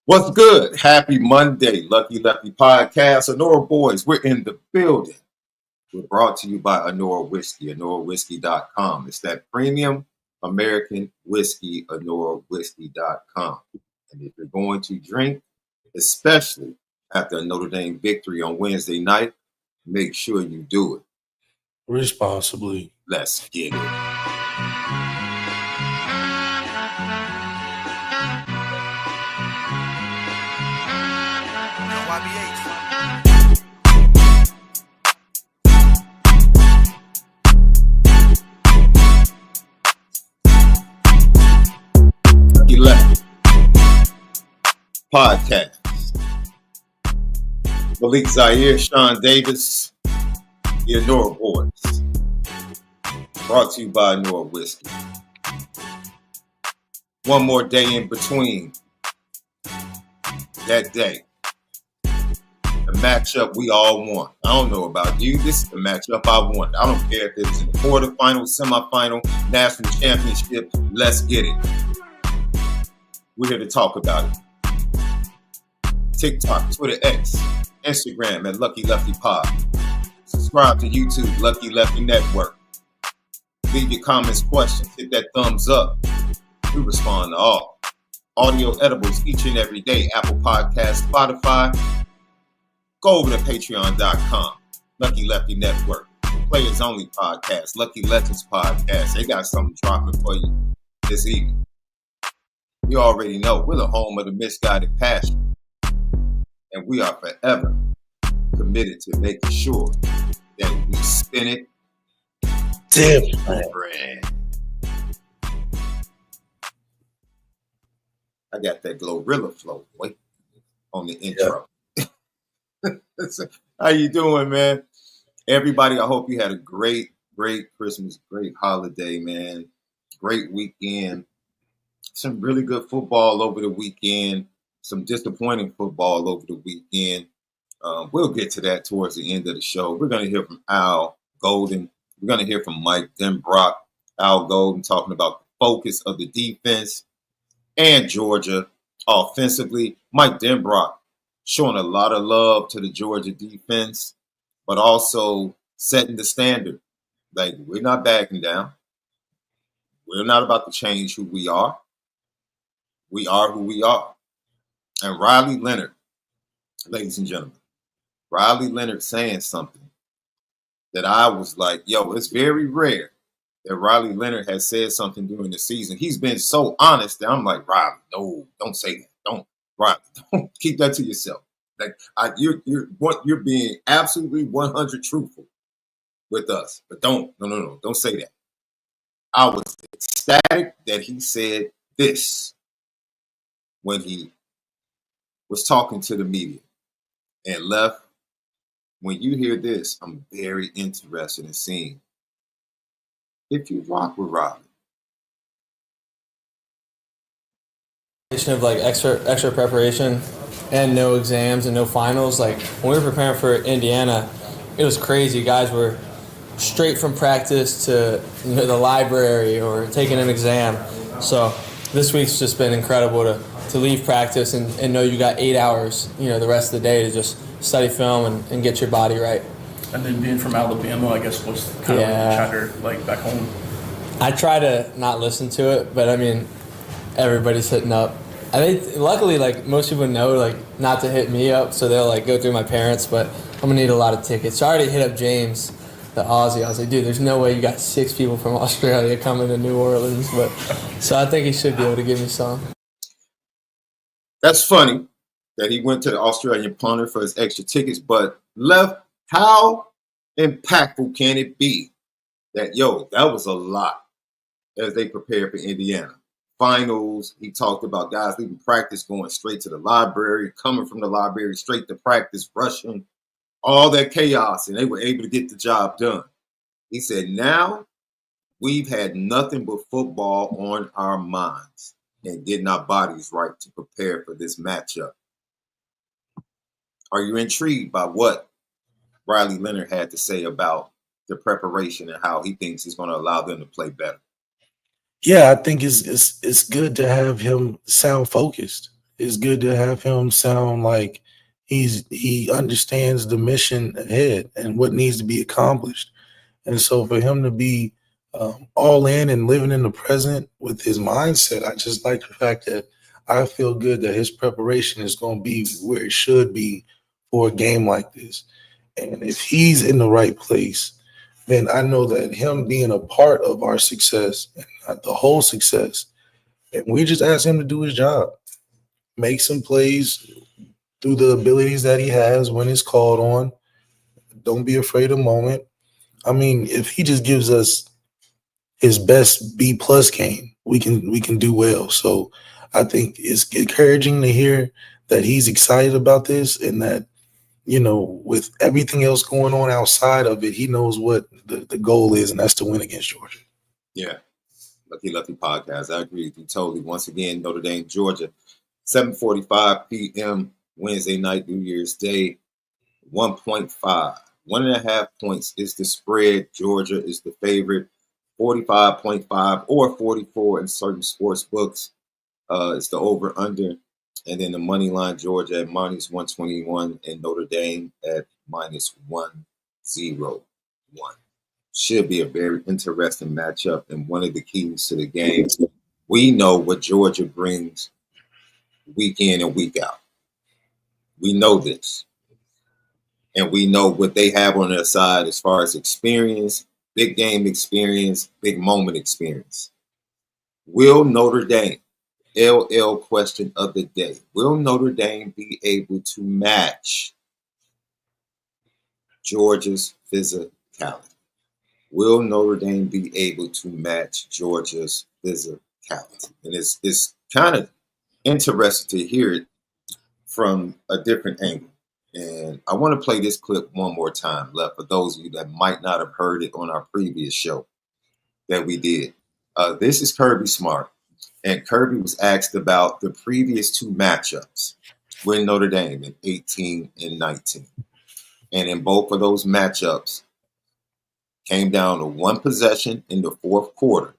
What's good? Happy Monday, Lucky Lefty Podcast. ONORA boys, we're in the building. We're brought to you by ONORA Whiskey, ONORAWhiskey.com. It's that premium American whiskey, ONORAWhiskey.com. And if you're going to drink, especially after a Notre Dame victory on Wednesday night, make sure you do it responsibly. Let's get it. Lefty Podcast. MALIK, ZAIRE, SHAUN Davis, the ONORA boys. Brought to you by ONORA Whiskey. One more day in between that day. The matchup we all want. I don't know about you. This is the matchup I want. I don't care if it's in the quarterfinal, semifinal, national championship. Let's get it. We're here to talk about it. TikTok, Twitter, X, Instagram at Lucky Lefty Pod. Subscribe to YouTube, Lucky Lefty Network. Leave your comments, questions, hit that thumbs up. We respond to all. Audio edibles each and every day. Apple Podcasts, Spotify. Go over to patreon.com. Lucky Lefty Network. Players Only Podcast. Lucky Legends Podcast. They got something dropping for you this evening. You already know we're the home of the misguided passion. And we are forever committed to making sure that we spin it different. I got that Glorilla flow on the intro. Yeah. How you doing, man? Everybody, I hope you had a great Christmas, great holiday, man. Great weekend. Some really good football over the weekend. Some disappointing football over the weekend. We'll get to that towards the end of the show. We're going to hear from Al Golden. We're going to hear from Mike Denbrock. Al Golden talking about the focus of the defense and Georgia offensively. Mike Denbrock showing a lot of love to the Georgia defense, but also setting the standard. Like, we're not backing down. We're not about to change who we are. We are who we are. And Riley Leonard, ladies and gentlemen, Riley Leonard saying something that I was like, yo, it's very rare that Riley Leonard has said something during the season. He's been so honest that I'm like, Riley, no, don't say that. Don't keep that to yourself. Like, you're being absolutely 100 truthful with us, but don't say that. I was ecstatic that he said this when he was talking to the media and left. When you hear this, I'm very interested in seeing if you rock with Riley. Of like extra preparation and no exams and no finals. Like when we were preparing for Indiana, it was crazy. Guys were straight from practice to the library or taking an exam. So this week's just been incredible to leave practice and know you got 8 hours, the rest of the day to just study film and get your body right. And then being from Alabama, I guess, was kind of like chatter, like back home. I try to not listen to it, but I mean, everybody's hitting up. I think luckily, like most people know, like not to hit me up, so they'll like go through my parents. But I'm gonna need a lot of tickets. So I already hit up James, the Aussie. I was like, dude, there's no way you got 6 people from Australia coming to New Orleans. But so I think he should be able to give me some. That's funny that he went to the Australian punter for his extra tickets, but how impactful can it be that, that was a lot as they prepared for Indiana. Finals, he talked about guys leaving practice, going straight to the library, coming from the library straight to practice, rushing, all that chaos, and they were able to get the job done. He said, now we've had nothing but football on our minds and getting our bodies right to prepare for this matchup. Are you intrigued by what Riley Leonard had to say about the preparation and how he thinks he's going to allow them to play better? Yeah, I think it's good to have him sound focused. it's good to have him sound like he understands the mission ahead and what needs to be accomplished. And so for him to be all in and living in the present with his mindset, I just like the fact that I feel good that his preparation is going to be where it should be for a game like this. And if he's in the right place, then I know that him being a part of our success and not the whole success, and we just ask him to do his job, make some plays through the abilities that he has when it's called on. Don't be afraid of the moment. I mean, if he just gives us his best B+ game, we can do well. So I think it's encouraging to hear that he's excited about this and that, you know, with everything else going on outside of it, he knows what the goal is, and that's to win against Georgia. Yeah. Lucky Lefty podcast. I agree with you totally. Once again, Notre Dame, Georgia, 7:45 p.m. Wednesday night, New Year's Day, 1.5. 1.5 points is the spread. Georgia is the favorite. 45.5 or 44 in certain sports books. It's the over-under. And then the money line, Georgia at -121 and Notre Dame at -101. Should be a very interesting matchup. And one of the keys to the game, we know what Georgia brings week in and week out. We know this. And we know what they have on their side as far as experience, big game experience, big moment experience. Will Notre Dame, LL question of the day, will Notre Dame be able to match Georgia's physicality? Will Notre Dame be able to match Georgia's physicality? And it's kind of interesting to hear it from a different angle. And I want to play this clip one more time, Left, for those of you that might not have heard it on our previous show that we did. This is Kirby Smart. And Kirby was asked about the previous two matchups with Notre Dame in 18 and 19. And in both of those matchups, came down to one possession in the fourth quarter.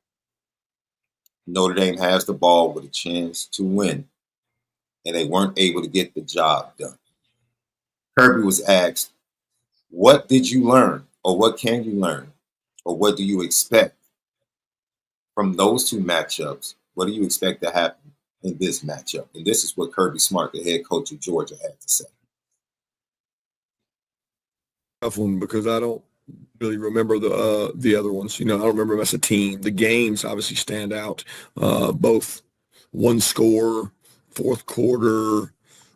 Notre Dame has the ball with a chance to win, and they weren't able to get the job done. Kirby was asked, what did you learn, or what can you learn, or what do you expect from those two matchups? What do you expect to happen in this matchup? And this is what Kirby Smart, the head coach of Georgia, had to say. Tough one because I don't really remember the other ones. You know, I don't remember them as a team. The games obviously stand out. Both one score, fourth quarter,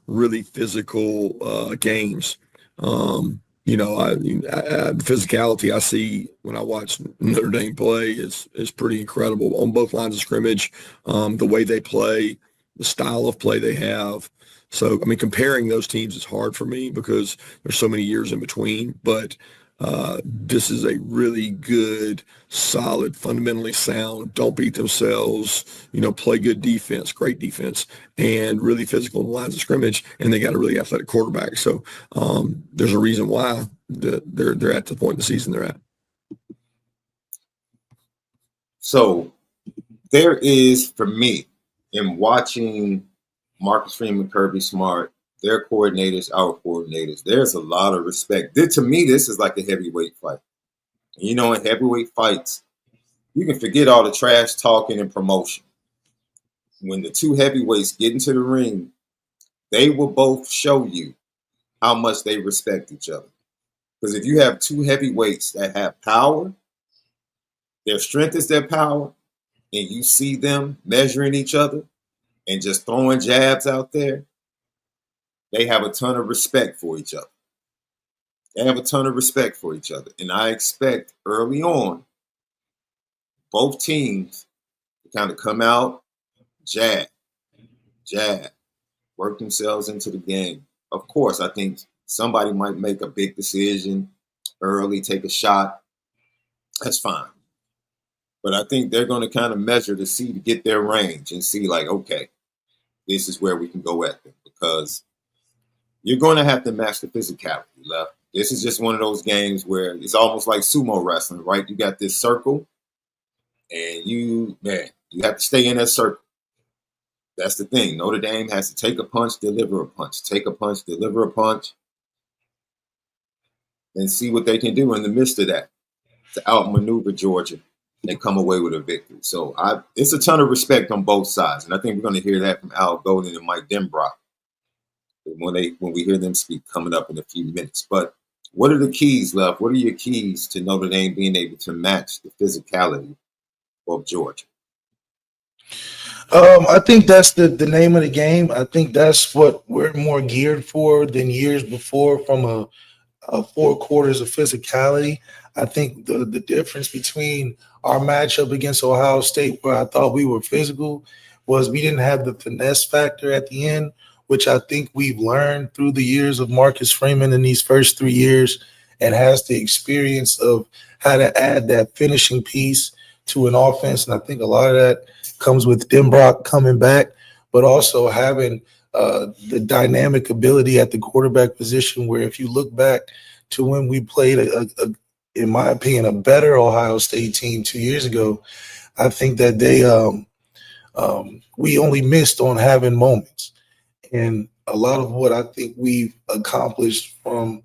really physical games. You know, the physicality I see when I watch Notre Dame play is pretty incredible on both lines of scrimmage. The way they play, the style of play they have. So, I mean, comparing those teams is hard for me because there's so many years in between. But this is a really good, solid, fundamentally sound, don't beat themselves, you know, play good defense, great defense, and really physical in the lines of scrimmage. And they got a really athletic quarterback. So there's a reason why they're at the point in the season they're at. So there is, for me, in watching Marcus Freeman, Kirby Smart, their coordinators, our coordinators, there's a lot of respect. To me, this is like a heavyweight fight. You know, in heavyweight fights, you can forget all the trash talking and promotion. When the two heavyweights get into the ring, they will both show you how much they respect each other. Because if you have two heavyweights that have power, their strength is their power, and you see them measuring each other and just throwing jabs out there, they have a ton of respect for each other. They have a ton of respect for each other. And I expect early on, both teams to kind of come out, jab, work themselves into the game. Of course, I think somebody might make a big decision early, take a shot. That's fine. But I think they're going to kind of measure to get their range and see like, okay, this is where we can go at them, because you're going to have to match the physicality, Left. This is just one of those games where it's almost like sumo wrestling, right? You got this circle, and you have to stay in that circle. That's the thing. Notre Dame has to take a punch, deliver a punch, take a punch, deliver a punch, and see what they can do in the midst of that to outmaneuver Georgia and come away with a victory. So it's a ton of respect on both sides, and I think we're going to hear that from Al Golden and Mike Denbrock when we hear them speak coming up in a few minutes. But what are the keys, Left? What are your keys to Notre Dame being able to match the physicality of Georgia? I think that's the name of the game. I think that's what we're more geared for than years before from a 4 quarters of physicality. I think the difference between our matchup against Ohio State, where I thought we were physical, was we didn't have the finesse factor at the end, which I think we've learned through the years of Marcus Freeman in these first 3 years, and has the experience of how to add that finishing piece to an offense. And I think a lot of that comes with Denbrock coming back, but also having the dynamic ability at the quarterback position, where if you look back to when we played, in my opinion, a better Ohio State team 2 years ago, I think that we only missed on having moments. And a lot of what I think we've accomplished from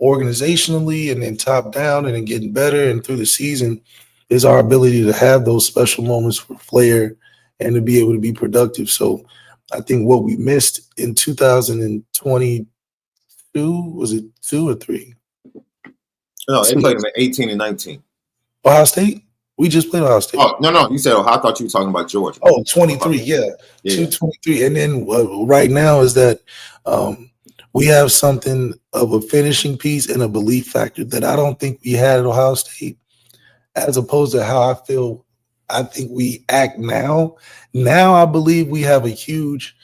organizationally and then top down and then getting better and through the season is our ability to have those special moments for flair and to be able to be productive. So I think what we missed in 2022, was it 2 or 3? No, they played them at 18 and 19. Ohio State? We just played Ohio State. Oh, no. You said, I thought you were talking about Georgia. Oh, 23, yeah. 2-23. And then right now is that we have something of a finishing piece and a belief factor that I don't think we had at Ohio State, as opposed to how I think we act now. Now I believe we have a huge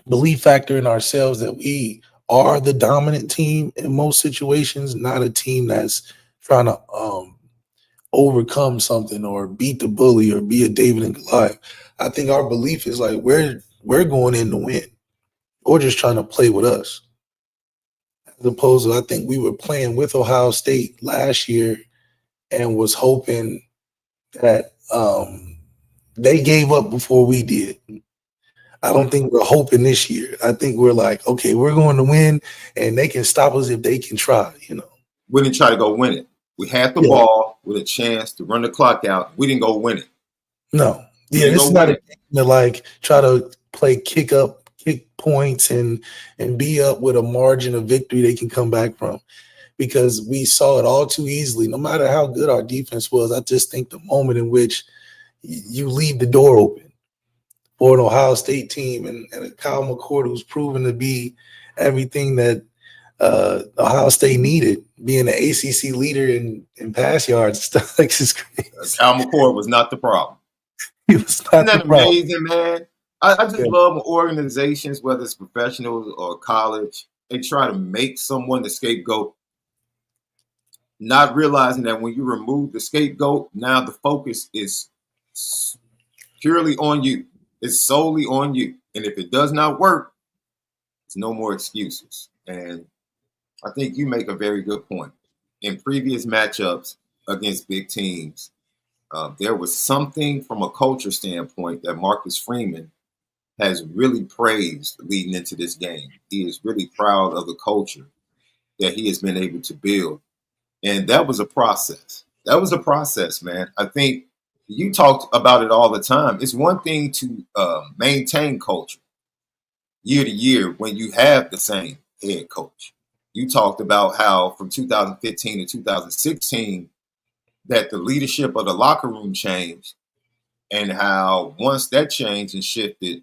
belief factor in ourselves that we are the dominant team in most situations, not a team that's trying to overcome something or beat the bully or be a David and Goliath. I think our belief is like we're going in to win, or just trying to play with us. As opposed to, I think we were playing with Ohio State last year and was hoping that they gave up before we did. I don't think we're hoping this year. I think we're like, okay, we're going to win, and they can stop us if they can try, We didn't try to go win it. We had the ball with a chance to run the clock out. We didn't go win it. No. Yeah, this is not a game to like try to play kick points and be up with a margin of victory they can come back from, because we saw it all too easily. No matter how good our defense was, I just think the moment in which you leave the door open for an Ohio State team and a Kyle McCord who's proven to be everything that Ohio State needed, being an ACC leader in pass yards, stuff like this is crazy. Kyle McCord was not the problem. He was not Isn't that amazing, man? I just love when organizations, whether it's professionals or college, they try to make someone the scapegoat, not realizing that when you remove the scapegoat, now the focus is purely on you. It's solely on you. And if it does not work, it's no more excuses. And I think you make a very good point. In previous matchups against big teams, there was something from a culture standpoint that Marcus Freeman has really praised leading into this game. He is really proud of the culture that he has been able to build. And that was a process. That was a process, man. I think you talked about it all the time. It's one thing to maintain culture year to year when you have the same head coach. You talked about how from 2015 to 2016 that the leadership of the locker room changed, and how once that changed and shifted,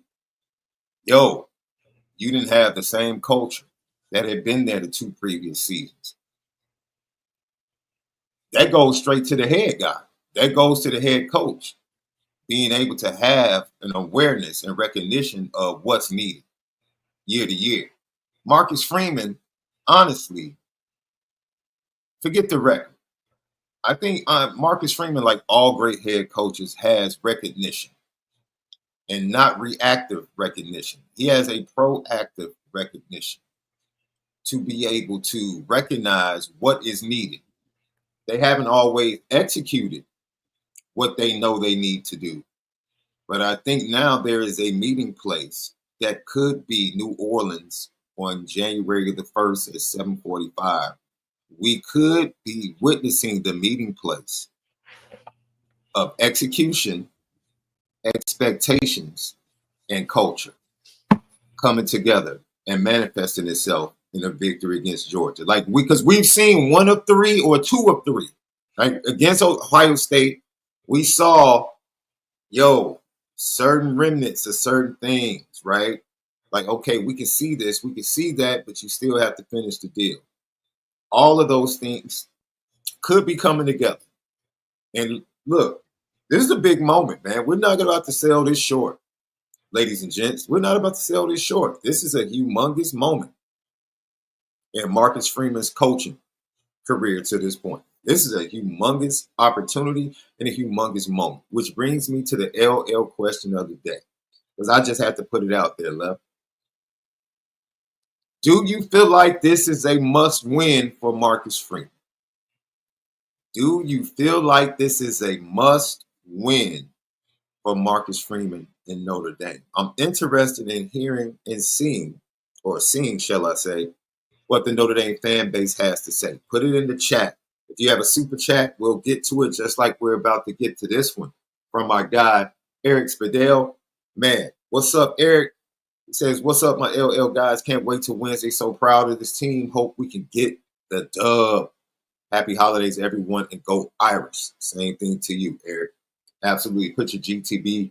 you didn't have the same culture that had been there the 2 previous seasons. That goes straight to the head guy. That goes to the head coach, being able to have an awareness and recognition of what's needed year to year. Marcus Freeman, honestly, forget the record. I think Marcus Freeman, like all great head coaches, has recognition and not reactive recognition. He has a proactive recognition to be able to recognize what is needed. They haven't always executed what they know they need to do, But I think now there is a meeting place that could be New Orleans on January the 1st at 7:45. We could be witnessing the meeting place of execution, expectations, and culture coming together and manifesting itself in a victory against Georgia. Because we've seen 1 of 3 or 2 of 3. Right? Against Ohio State, we saw, certain remnants of certain things, right? Like, okay, we can see this, we can see that, but you still have to finish the deal. All of those things could be coming together. And look, this is a big moment, man. We're not about to sell this short, ladies and gents. We're not about to sell this short. This is a humongous moment in Marcus Freeman's coaching career to this point. This is a humongous opportunity and a humongous moment, which brings me to the LL question of the day, because I just had to put it out there, Left. Do you feel like this is a must-win for Marcus Freeman? Do you feel like this is a must-win for Marcus Freeman in Notre Dame? I'm interested in hearing and seeing, shall I say, what the Notre Dame fan base has to say. Put it in the chat. If you have a super chat, we'll get to it just like we're about to get to this one from our guy, Eric Spadell. Man, what's up, Eric? He says, what's up, my LL guys? Can't wait till Wednesday. So proud of this team. Hope we can get the dub. Happy holidays, everyone, and go Irish. Same thing to you, Eric. Absolutely. Put your GTB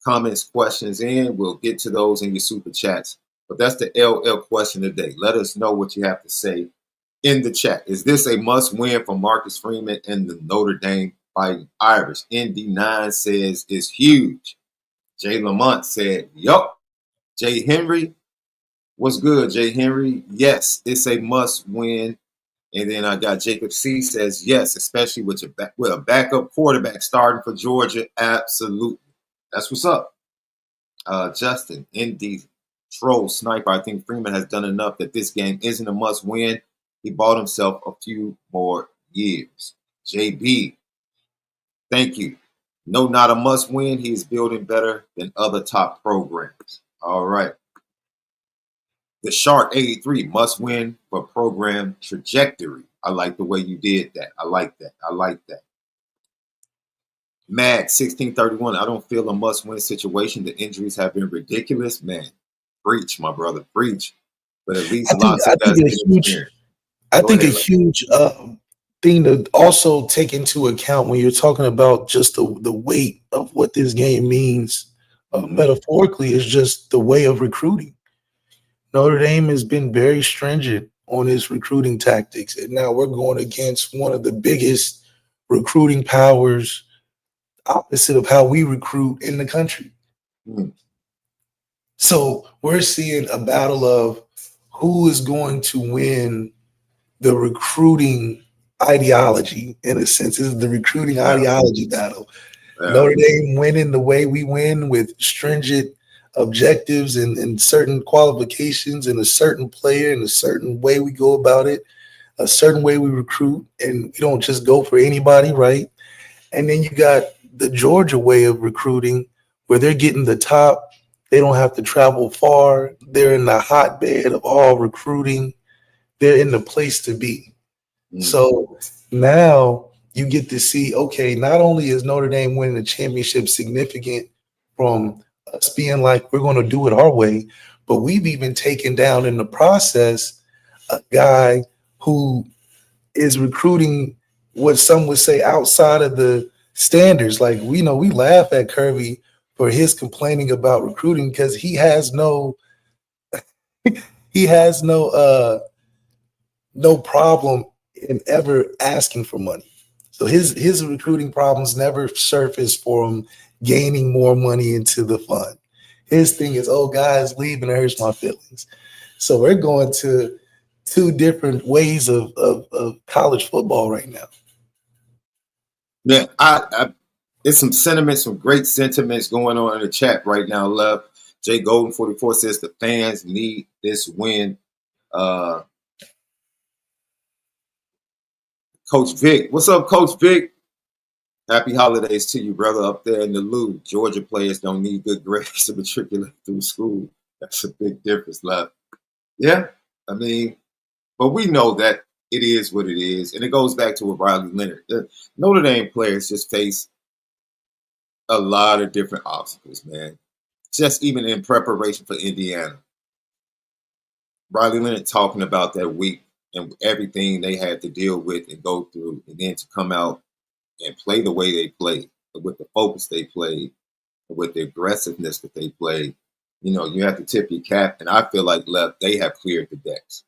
comments, questions in. We'll get to those in your super chats. But that's the LL question of the day. Let us know what you have to say in the chat. Is this a must-win for Marcus Freeman and the Notre Dame Fighting Irish? ND9 says it's huge. Jay Lamont said, yup. Jay Henry, what's good, Jay Henry? Yes, it's a must-win. And then I got Jacob C says, yes, especially with a backup quarterback starting for Georgia. Absolutely. That's what's up. Justin, ND Troll Sniper, I think Freeman has done enough that this game isn't a must-win. He bought himself a few more years. JB, thank you. No, not a must-win. He is building better than other top programs. All right. The Shark 83 must win for program trajectory. I like the way you did that. I like that. Mag 1631. I don't feel a must-win situation. The injuries have been ridiculous. Man, preach, my brother, preach. But at least lots of guys get experience. I think a huge thing to also take into account when you're talking about just the weight of what this game means metaphorically is just the way of recruiting. Notre Dame has been very stringent on its recruiting tactics, and now we're going against one of the biggest recruiting powers, opposite of how we recruit in the country. So we're seeing a battle of who is going to win the recruiting ideology, in a sense. This is the recruiting ideology battle. Notre Dame winning the way we win with stringent objectives and certain qualifications and a certain player and a certain way we go about it, a certain way we recruit, and we don't just go for anybody, right? And then you got the Georgia way of recruiting where they're getting the top. They don't have to travel far. They're in the hotbed of all recruiting. They're in the place to be. So now you get to see, okay, not only is Notre Dame winning the championship significant from us being like, we're going to do it our way, but we've even taken down in the process a guy who is recruiting what some would say outside of the standards. Like, we know we laugh at Kirby for his complaining about recruiting because he has no problem in ever asking for money. So his recruiting problems never surface for him gaining more money into the fund. His thing is, oh, guys, leaving hurts my feelings. So we're going to two different ways of college football right now. Yeah, there's some sentiments, some great sentiments going on in the chat right now, Love. Jay Golden 44 says the fans need this win. Coach Vic. What's up, Coach Vic? Happy holidays to you, brother, up there in the Lou. Georgia players don't need good grades to matriculate through school. That's a big difference, love. Yeah, I mean, but we know that it is what it is. And it goes back to what Riley Leonard. The Notre Dame players just face a lot of different obstacles, man. Just even in preparation for Indiana. Riley Leonard talking about that week and everything they had to deal with and go through, and then to come out and play the way they played, with the focus they played, with the aggressiveness that they played. You know, you have to tip your cap, and I feel like they have cleared the decks.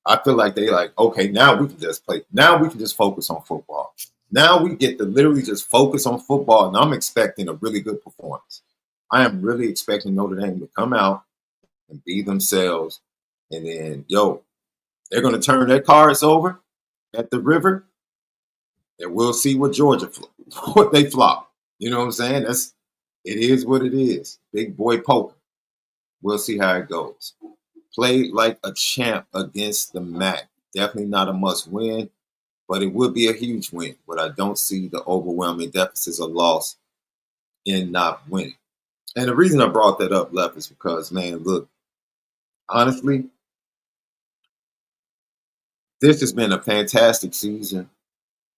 I feel like they like, okay, now we can just play. Now we can just focus on football. Now we get to literally just focus on football, and I'm expecting a really good performance. I am really expecting Notre Dame to come out and be themselves, and then, they're going to turn their cards over at the river, and we'll see what Georgia, what they flop. You know what I'm saying? It is what it is. Big boy poker. We'll see how it goes. Play like a champ against the MAC. Definitely not a must win, but it would be a huge win. But I don't see the overwhelming deficits or loss in not winning. And the reason I brought that up, Left, is because, man, look, honestly, this has been a fantastic season,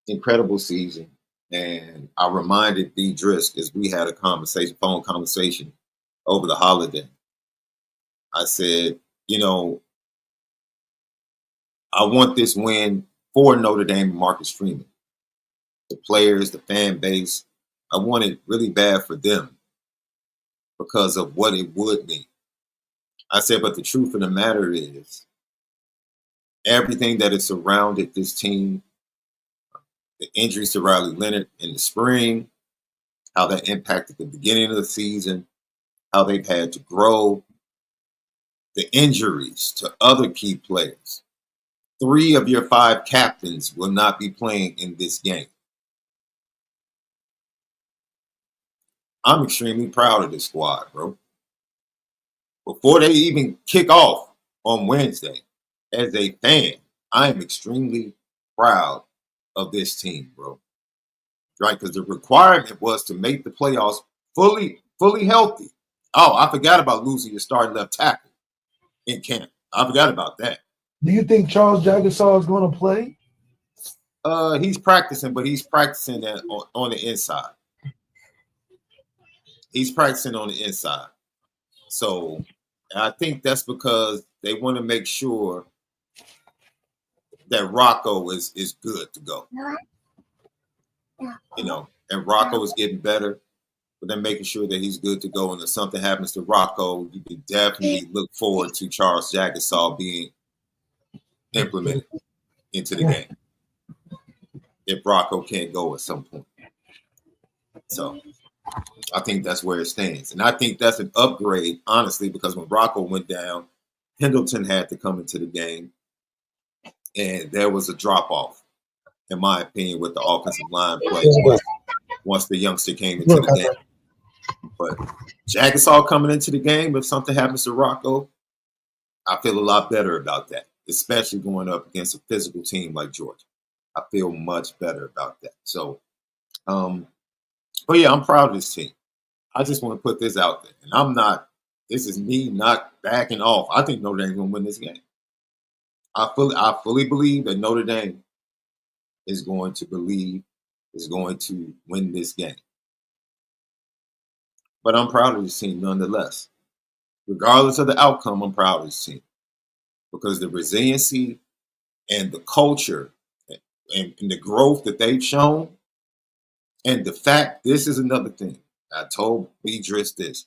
incredible season. And I reminded B. Drisk as we had a phone conversation over the holiday. I said, I want this win for Notre Dame and Marcus Freeman. The players, the fan base, I want it really bad for them because of what it would mean. I said, but the truth of the matter is, everything that has surrounded this team, the injuries to Riley Leonard in the spring, how that impacted the beginning of the season, how they've had to grow, the injuries to other key players. 3 of your 5 captains will not be playing in this game. I'm extremely proud of this squad, bro. Before they even kick off on Wednesday, as a fan, I am extremely proud of this team, bro. Right? Because the requirement was to make the playoffs fully healthy. Oh, I forgot about losing your starting left tackle in camp. I forgot about that. Do you think Charles Jagasaw is going to play? He's practicing, but he's practicing on the inside. He's practicing on the inside. So I think that's because they want to make sure that Rocco is good to go. And Rocco is getting better, but they're making sure that he's good to go. And if something happens to Rocco, you can definitely look forward to Charles Jagasaw being implemented into the game if Rocco can't go at some point. So I think that's where it stands. And I think that's an upgrade, honestly, because when Rocco went down, Pendleton had to come into the game. And there was a drop-off, in my opinion, with the offensive line play once the youngster came into the game. But Jagasaw coming into the game, if something happens to Rocco, I feel a lot better about that, especially going up against a physical team like Georgia. I feel much better about that. So, but yeah, I'm proud of this team. I just want to put this out there. And this is me not backing off. I think Notre Dame's going to win this game. I fully believe that Notre Dame is going to win this game. But I'm proud of this team nonetheless. Regardless of the outcome, I'm proud of this team. Because the resiliency and the culture and the growth that they've shown, and the fact, this is another thing. I told Beatrice this.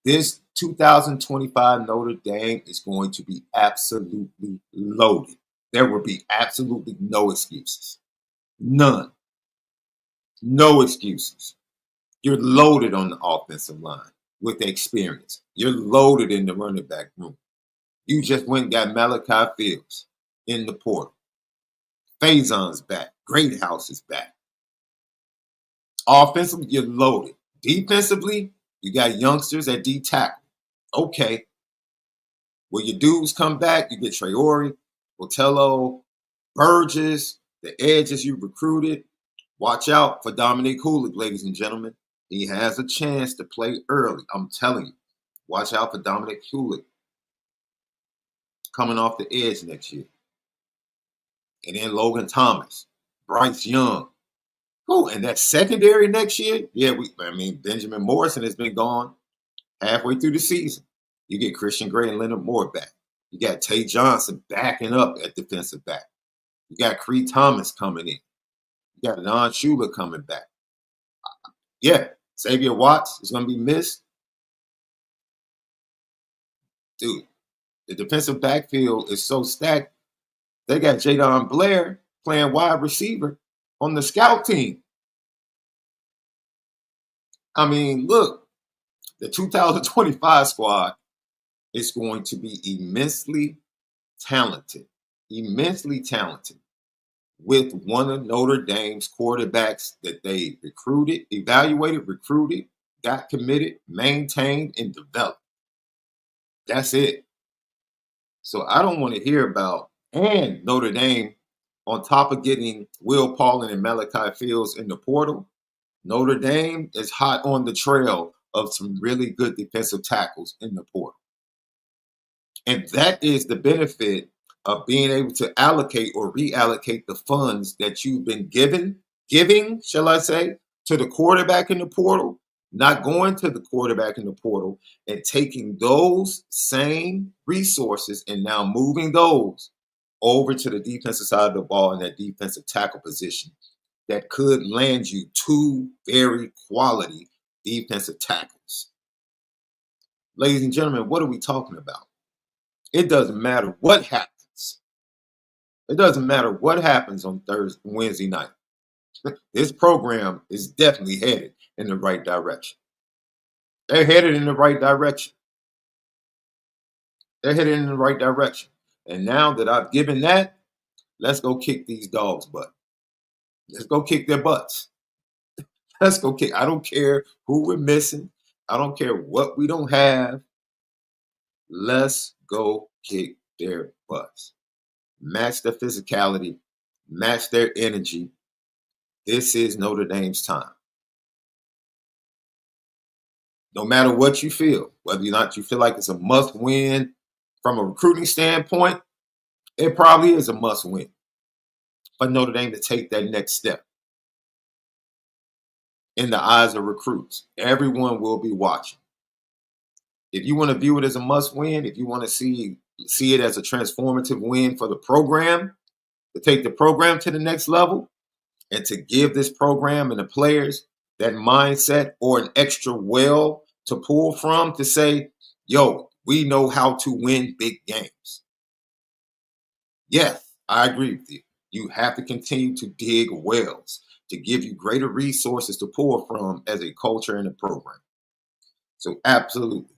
This 2025 Notre Dame is going to be absolutely loaded. There will be absolutely no excuses. None. No excuses. You're loaded on the offensive line with experience. You're loaded in the running back room. You just went and got MALIK Fields in the portal. Faison's back. Greathouse is back. Offensively, you're loaded. Defensively, you got youngsters at D tackle. Okay. When your dudes come back, you get Traore, Botello, Burgess, the edges you recruited. Watch out for Dominic Kulik, ladies and gentlemen. He has a chance to play early. I'm telling you. Watch out for Dominic Kulik coming off the edge next year. And then Logan Thomas, Bryce Young. Oh, and that secondary next year, Benjamin Morrison has been gone halfway through the season. You get Christian Gray and Leonard Moore back. You got Tay Johnson backing up at defensive back. You got Creed Thomas coming in. You got Don Shula coming back. Yeah, Xavier Watts is going to be missed. Dude, the defensive backfield is so stacked. They got Jadon Blair playing wide receiver on the scout team. I mean, look, the 2025 squad is going to be immensely talented with one of Notre Dame's quarterbacks that they recruited, got committed, maintained, and developed. That's it. So I don't want to hear about, and Notre Dame, on top of getting Will Paulin and Malachi Fields in the portal, Notre Dame is hot on the trail of some really good defensive tackles in the portal. And that is the benefit of being able to allocate or reallocate the funds that you've been giving, shall I say, to the quarterback in the portal, not going to the quarterback in the portal and taking those same resources and now moving those over to the defensive side of the ball in that defensive tackle position that could land you two very quality defensive tackles. Ladies and gentlemen, what are we talking about? It doesn't matter what happens. It doesn't matter what happens on Wednesday night. This program is definitely headed in the right direction. They're headed in the right direction. And now that I've given that, let's go kick these dogs' butt. Let's go kick their butts. Let's go kick. I don't care who we're missing. I don't care what we don't have. Let's go kick their butts. Match their physicality. Match their energy. This is Notre Dame's time. No matter what you feel, whether or not you feel like it's a must-win from a recruiting standpoint, it probably is a must-win for Notre Dame to take that next step. In the eyes of recruits, everyone will be watching. If you want to view it as a must-win, if you want to see it as a transformative win for the program, to take the program to the next level, and to give this program and the players that mindset or an extra well to pull from to say, yo, we know how to win big games. Yes, I agree with you. You have to continue to dig wells to give you greater resources to pull from as a culture and a program. So absolutely,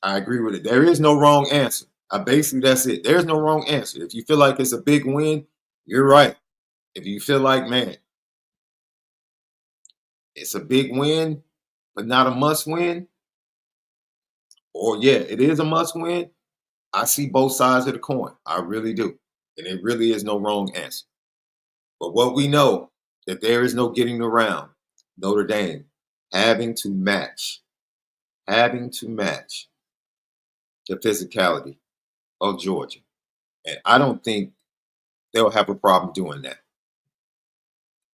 I agree with it. There is no wrong answer. Basically, that's it. There's no wrong answer. If you feel like it's a big win, you're right. If you feel like, man, it's a big win, but not a must win, or yeah, it is a must win, I see both sides of the coin. I really do. And it really is no wrong answer. But what we know, that there is no getting around Notre Dame having to match the physicality of Georgia. And I don't think they'll have a problem doing that.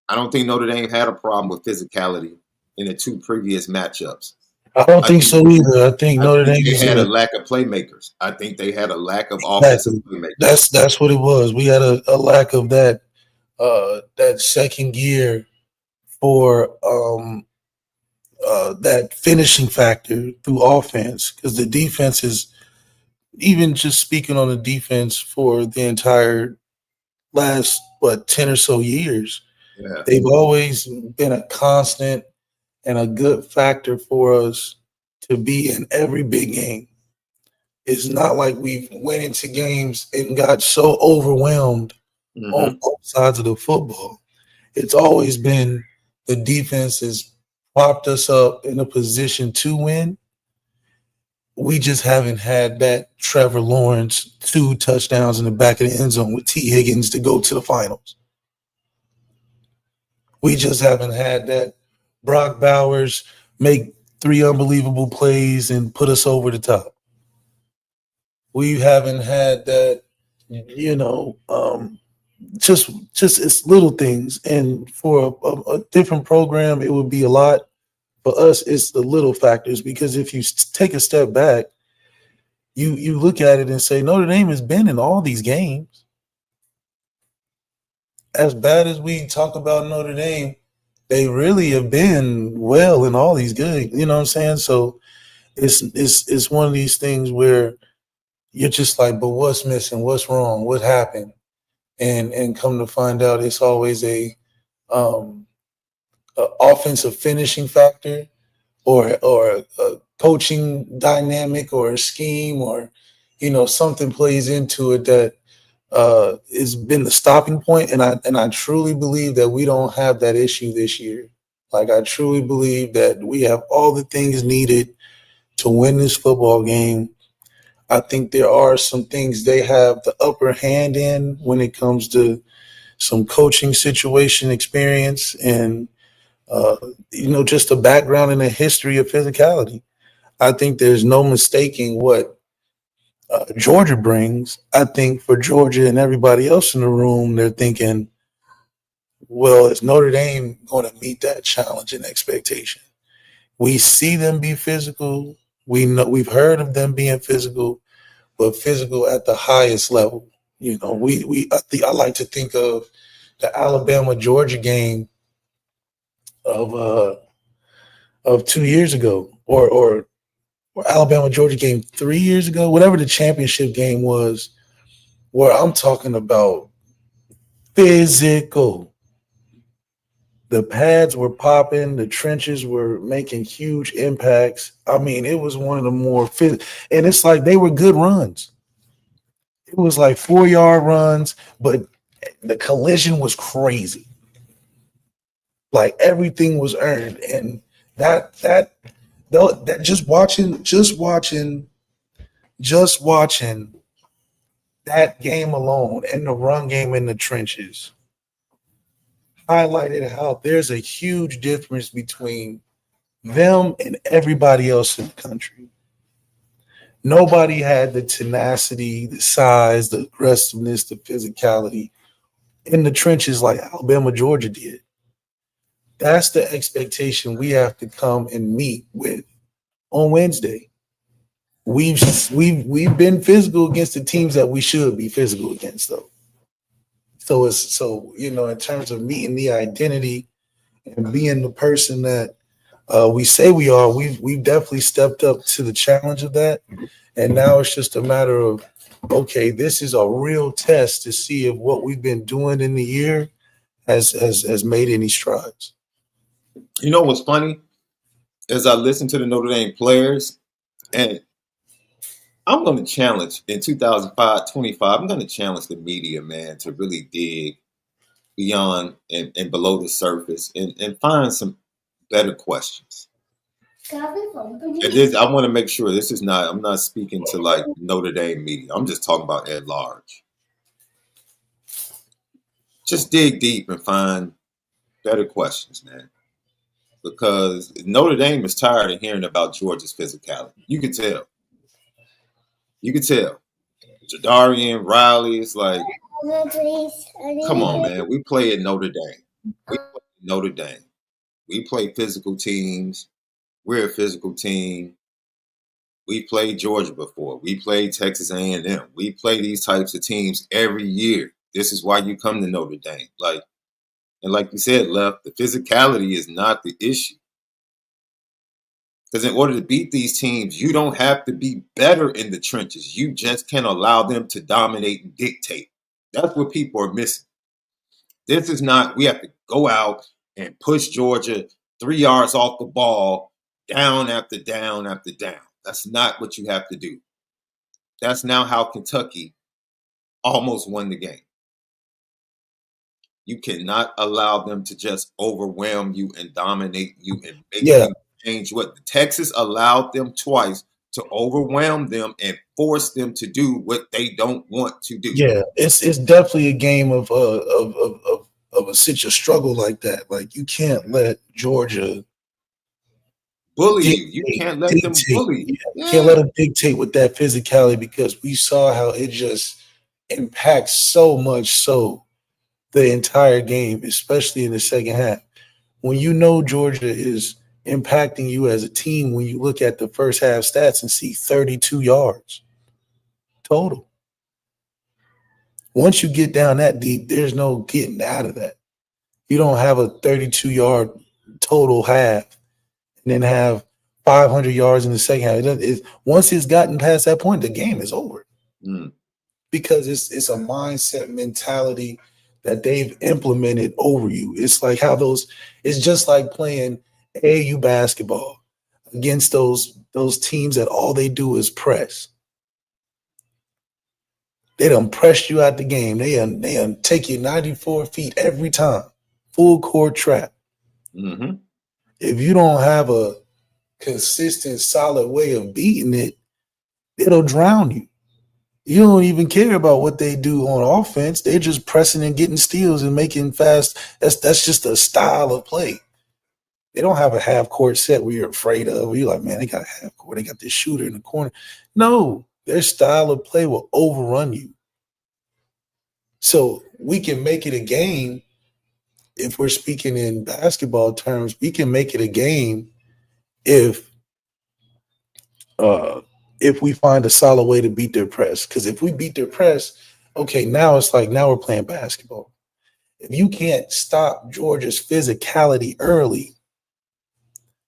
I don't think Notre Dame had a problem with physicality in the two previous matchups. I don't think so either. I think Notre Dame had a lack of playmakers. I think they had a lack of offensive playmakers. That's what it was. We had a lack of that second gear for that finishing factor through offense, because the defense is, even just speaking on the defense for the entire last 10 or so years, they've always been a constant and a good factor for us to be in every big game. It's not like we went into games and got so overwhelmed on both sides of the football. It's always been the defense has propped us up in a position to win. We just haven't had that Trevor Lawrence 2 touchdowns in the back of the end zone with T. Higgins to go to the finals. We just haven't had that Brock Bowers make 3 unbelievable plays and put us over the top. We haven't had that, just it's little things. And for a different program, it would be a lot. For us, it's the little factors, because if you take a step back, you look at it and say Notre Dame has been in all these games. As bad as we talk about Notre Dame, they really have been well in all these good. You know what I'm saying? So it's one of these things where you're just like, but what's missing? What's wrong? What happened? And come to find out, it's always a offensive finishing factor, or a coaching dynamic, or a scheme, or something plays into it that has been the stopping point. And I truly believe that we don't have that issue this year. Like, I truly believe that we have all the things needed to win this football game. I think there are some things they have the upper hand in when it comes to some coaching situation experience and just a background in the history of physicality. I think there's no mistaking what Georgia brings. I think for Georgia and everybody else in the room, they're thinking, well, is Notre Dame going to meet that challenge and expectation? We see them be physical. We've heard of them being physical, but physical at the highest level. I like to think of the Alabama-Georgia game of 2 years ago, or Alabama-Georgia game 3 years ago, whatever the championship game was, where I'm talking about physical. The pads were popping. The trenches were making huge impacts. I mean, it was one of the more and it's like they were good runs. It was like 4-yard runs, but the collision was crazy. Like, everything was earned, and that just watching that game alone, and the run game in the trenches, highlighted how there's a huge difference between them and everybody else in the country. Nobody had the tenacity, the size, the aggressiveness, the physicality in the trenches like Alabama, Georgia did. That's the expectation we have to come and meet with on Wednesday. We've been physical against the teams that we should be physical against, though. So in terms of meeting the identity and being the person that we say we are, we've definitely stepped up to the challenge of that. And now it's just a matter of, okay, this is a real test to see if what we've been doing in the year has made any strides. You know what's funny? As I listen to the Notre Dame players, and I'm going to challenge in 2025, I'm going to challenge the media, man, to really dig beyond and below the surface and find some better questions. And this, I want to make sure I'm not speaking to like Notre Dame media. I'm just talking about at large. Just dig deep and find better questions, man. Because Notre Dame is tired of hearing about Georgia's physicality. You can tell. Jadarian, Riley, it's like, come on, man. We play at Notre Dame. We play physical teams. We're a physical team. We played Georgia before. We played Texas A&M. We play these types of teams every year. This is why you come to Notre Dame. And like you said, Left, the physicality is not the issue. Because in order to beat these teams, you don't have to be better in the trenches. You just can't allow them to dominate and dictate. That's what people are missing. This is not, we have to go out and push Georgia 3 yards off the ball, down after down after down. That's not what you have to do. That's now how Kentucky almost won the game. You cannot allow them to just overwhelm you and dominate you and make you change what Texas allowed them twice to overwhelm them and force them to do what they don't want to do. Yeah, it's definitely a game of of such a struggle like that. Like you can't let Georgia bully you. You can't let them bully you. Yeah. Can't let them dictate with that physicality, because we saw how it just impacts so much so the entire game, especially in the second half. When you know Georgia is impacting you as a team, when you look at the first half stats and see 32 yards total. Once you get down that deep, there's no getting out of that. You don't have a 32-yard total half and then have 500 yards in the second half. Once it's gotten past that point, the game is over. Because it's a mindset mentality that they've implemented over you. It's like how it's just like playing AAU basketball against those teams that all they do is press. They done pressed you out the game. They done take you 94 feet every time. Full court trap. If you don't have a consistent, solid way of beating it, it'll drown you. You don't even care about what they do on offense. They're just pressing and getting steals and making fast. That's just a style of play. They don't have a half court set where you're afraid of. You're like, man, they got a half court. They got this shooter in the corner. No, their style of play will overrun you. So we can make it a game. If we're speaking in basketball terms, we can make it a game if we find a solid way to beat their press. Because if we beat their press, okay, now it's like now we're playing basketball. If you can't stop Georgia's physicality early,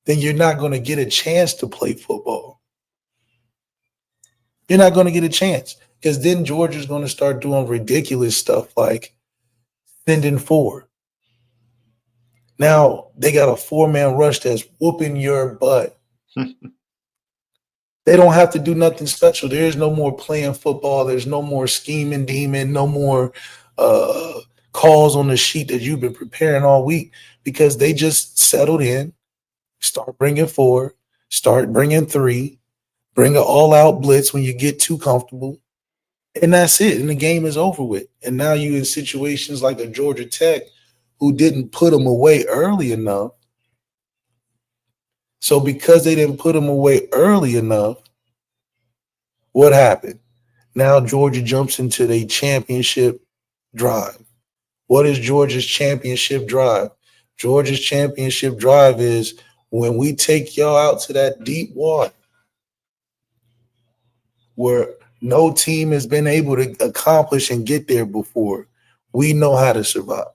then you're not going to get a chance to play football. You're not going to get a chance, because then Georgia's going to start doing ridiculous stuff like sending four. Now they got a 4-man rush that's whooping your butt. They don't have to do nothing special. There is no more playing football. There's no more scheming, demon, no more calls on the sheet that you've been preparing all week, because they just settled in, start bringing four, start bringing three, bring an all-out blitz when you get too comfortable, and that's it. And the game is over with. And now you in situations like a Georgia Tech who didn't put them away early enough. So because they didn't put them away early enough, what happened? Now Georgia jumps into their championship drive. What is Georgia's championship drive? Georgia's championship drive is when we take y'all out to that deep water where no team has been able to accomplish and get there before. We know how to survive.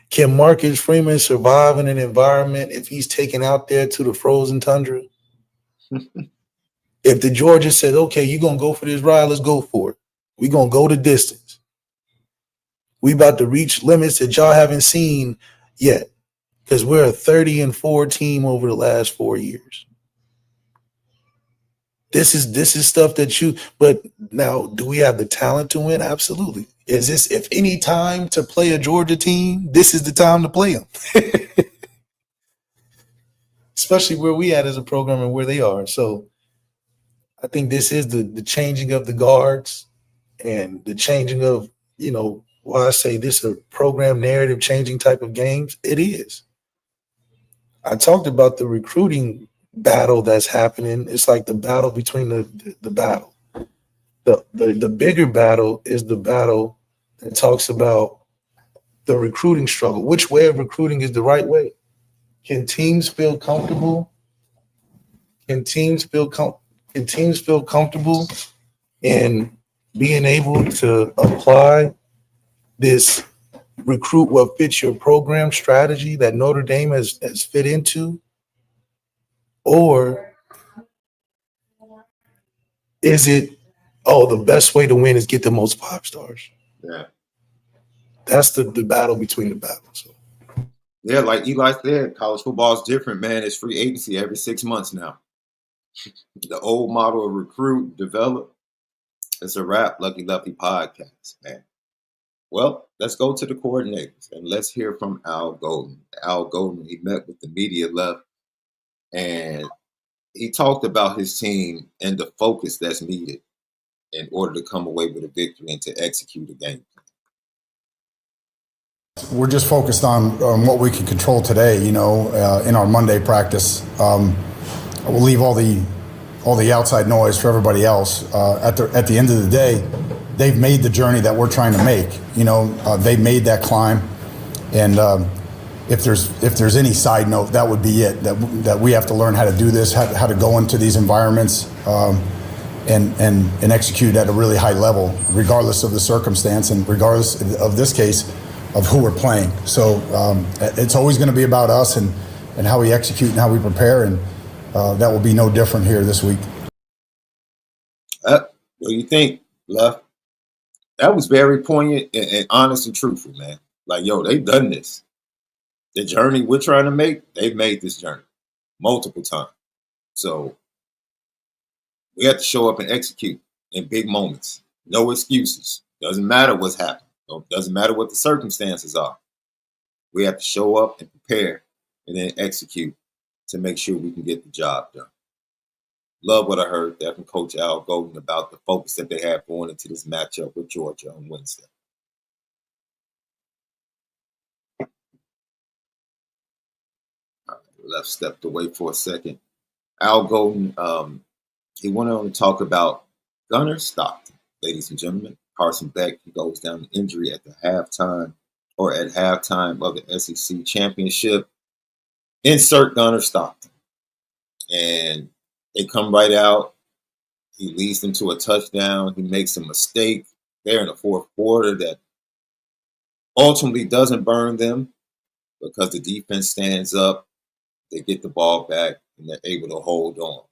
Can Marcus Freeman survive in an environment if he's taken out there to the frozen tundra? If the Georgia says, okay, you're going to go for this ride, let's go for it. We're going to go the distance. We about to reach limits that y'all haven't seen yet, because we're a 30-4 team over the last 4 years. This is stuff that but now, do we have the talent to win? Absolutely. Is this, if any time to play a Georgia team, this is the time to play them. Especially where we at as a program and where they are. So I think this is the changing of the guards and the changing of, why I say this is a program narrative changing type of games. It is. I talked about the recruiting battle that's happening. It's like the battle between the battle. The bigger battle is the battle that talks about the recruiting struggle. Which way of recruiting is the right way? Can teams feel comfortable? Can teams feel comfortable in being able to apply this recruit what fits your program strategy that Notre Dame has fit into? Or is it, the best way to win is get the most 5 stars? Yeah. That's the battle between the battles. So. Yeah, like Eli said, college football is different, man. It's free agency every 6 months now. The old model of recruit, develop, it's a wrap. Lucky Lefty podcast, man. Well, let's go to the coordinators and let's hear from Al Golden. Al Golden, he met with the media left, and he talked about his team and the focus that's needed in order to come away with a victory and to execute a game. We're just focused on what we can control today. In our Monday practice, we'll leave all the outside noise for everybody else. At the end of the day, they've made the journey that we're trying to make. They made that climb, and if there's any side note, that would be it. That we have to learn how to do this, how to go into these environments, and execute at a really high level, regardless of the circumstance, and regardless of this case of who we're playing. So it's always going to be about us and how we execute and how we prepare, and that will be no different here this week. What do you think, Left? That was very poignant and honest and truthful, man. Like, yo, they've done this. The journey we're trying to make, they've made this journey multiple times. So we have to show up and execute in big moments. No excuses. Doesn't matter what's happening. Doesn't matter what the circumstances are. We have to show up and prepare and then execute to make sure we can get the job done. Love what I heard there from Coach Al Golden about the focus that they have going into this matchup with Georgia on Wednesday. Left stepped away for a second. Al Golden, he went on to talk about Gunnar Stockton, ladies and gentlemen. Carson Beck, he goes down to injury at halftime of the SEC championship. Insert Gunnar Stockton. And they come right out. He leads them to a touchdown. He makes a mistake there in the fourth quarter that ultimately doesn't burn them because the defense stands up. They get the ball back, and they're able to hold on.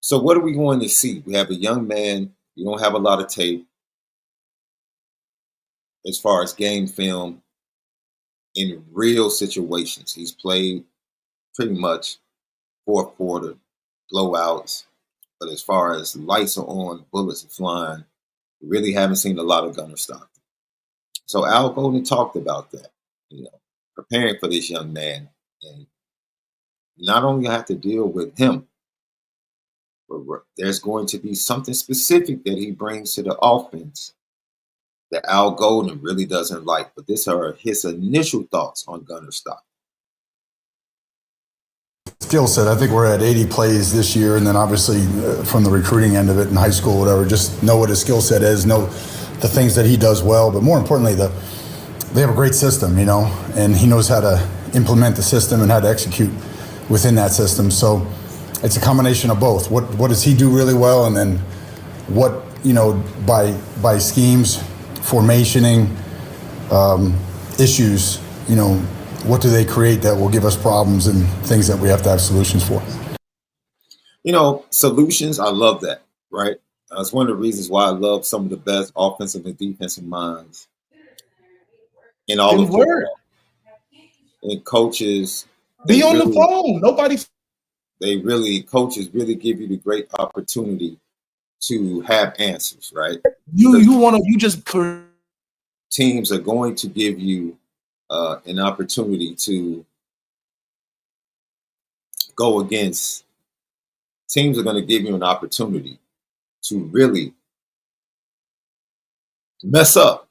So what are we going to see? We have a young man. You don't have a lot of tape as far as game film in real situations. He's played pretty much fourth quarter blowouts. But as far as lights are on, bullets are flying, we really haven't seen a lot of Gunnar Stockton. So Al Golden talked about that, preparing for this young man. And not only have to deal with him, but there's going to be something specific that he brings to the offense that Al Golden really doesn't like. But these are his initial thoughts on Gunnar Stockton. Skill set, I think we're at 80 plays this year, and then obviously from the recruiting end of it in high school, whatever, just know what his skill set is, know the things that he does well, but more importantly, they have a great system, and he knows how to implement the system and how to execute within that system. So it's a combination of both. What does he do really well, and then what, by schemes, formationing, issues, what do they create that will give us problems and things that we have to have solutions for? Solutions, I love that, right? That's one of the reasons why I love some of the best offensive and defensive minds in all of football. And coaches be on the phone. Coaches really give you the great opportunity to have answers, right? Teams are going to give you an opportunity to go against. Teams are going to give you an opportunity to really mess up.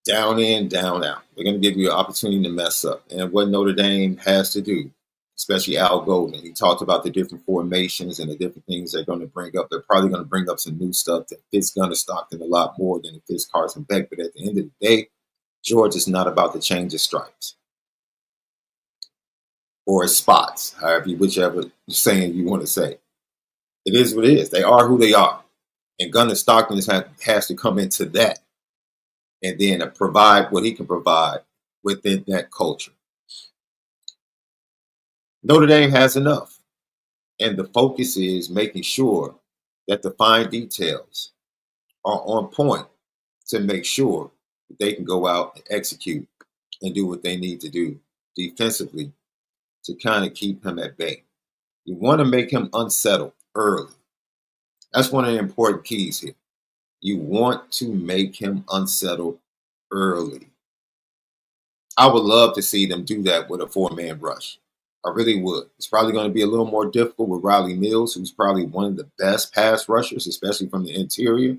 Down in, down out. They're going to give you an opportunity to mess up. And what Notre Dame has to do, especially Al Golden, he talked about the different formations and the different things they're going to bring up. They're probably going to bring up some new stuff that fits Gunnar Stockton a lot more than it fits Carson Beck. But at the end of the day, Georgia's not about to change his stripes or his spots, whichever saying you want to say. It is what it is. They are who they are. And Gunnar Stockton has to come into that and then provide what he can provide within that culture. Notre Dame has enough. And the focus is making sure that the fine details are on point to make sure that they can go out and execute and do what they need to do defensively to kind of keep him at bay. You want to make him unsettled early. That's one of the important keys here. You want to make him unsettled early. I would love to see them do that with a four-man rush. I really would. It's probably going to be a little more difficult with Riley Mills, who's probably one of the best pass rushers, especially from the interior.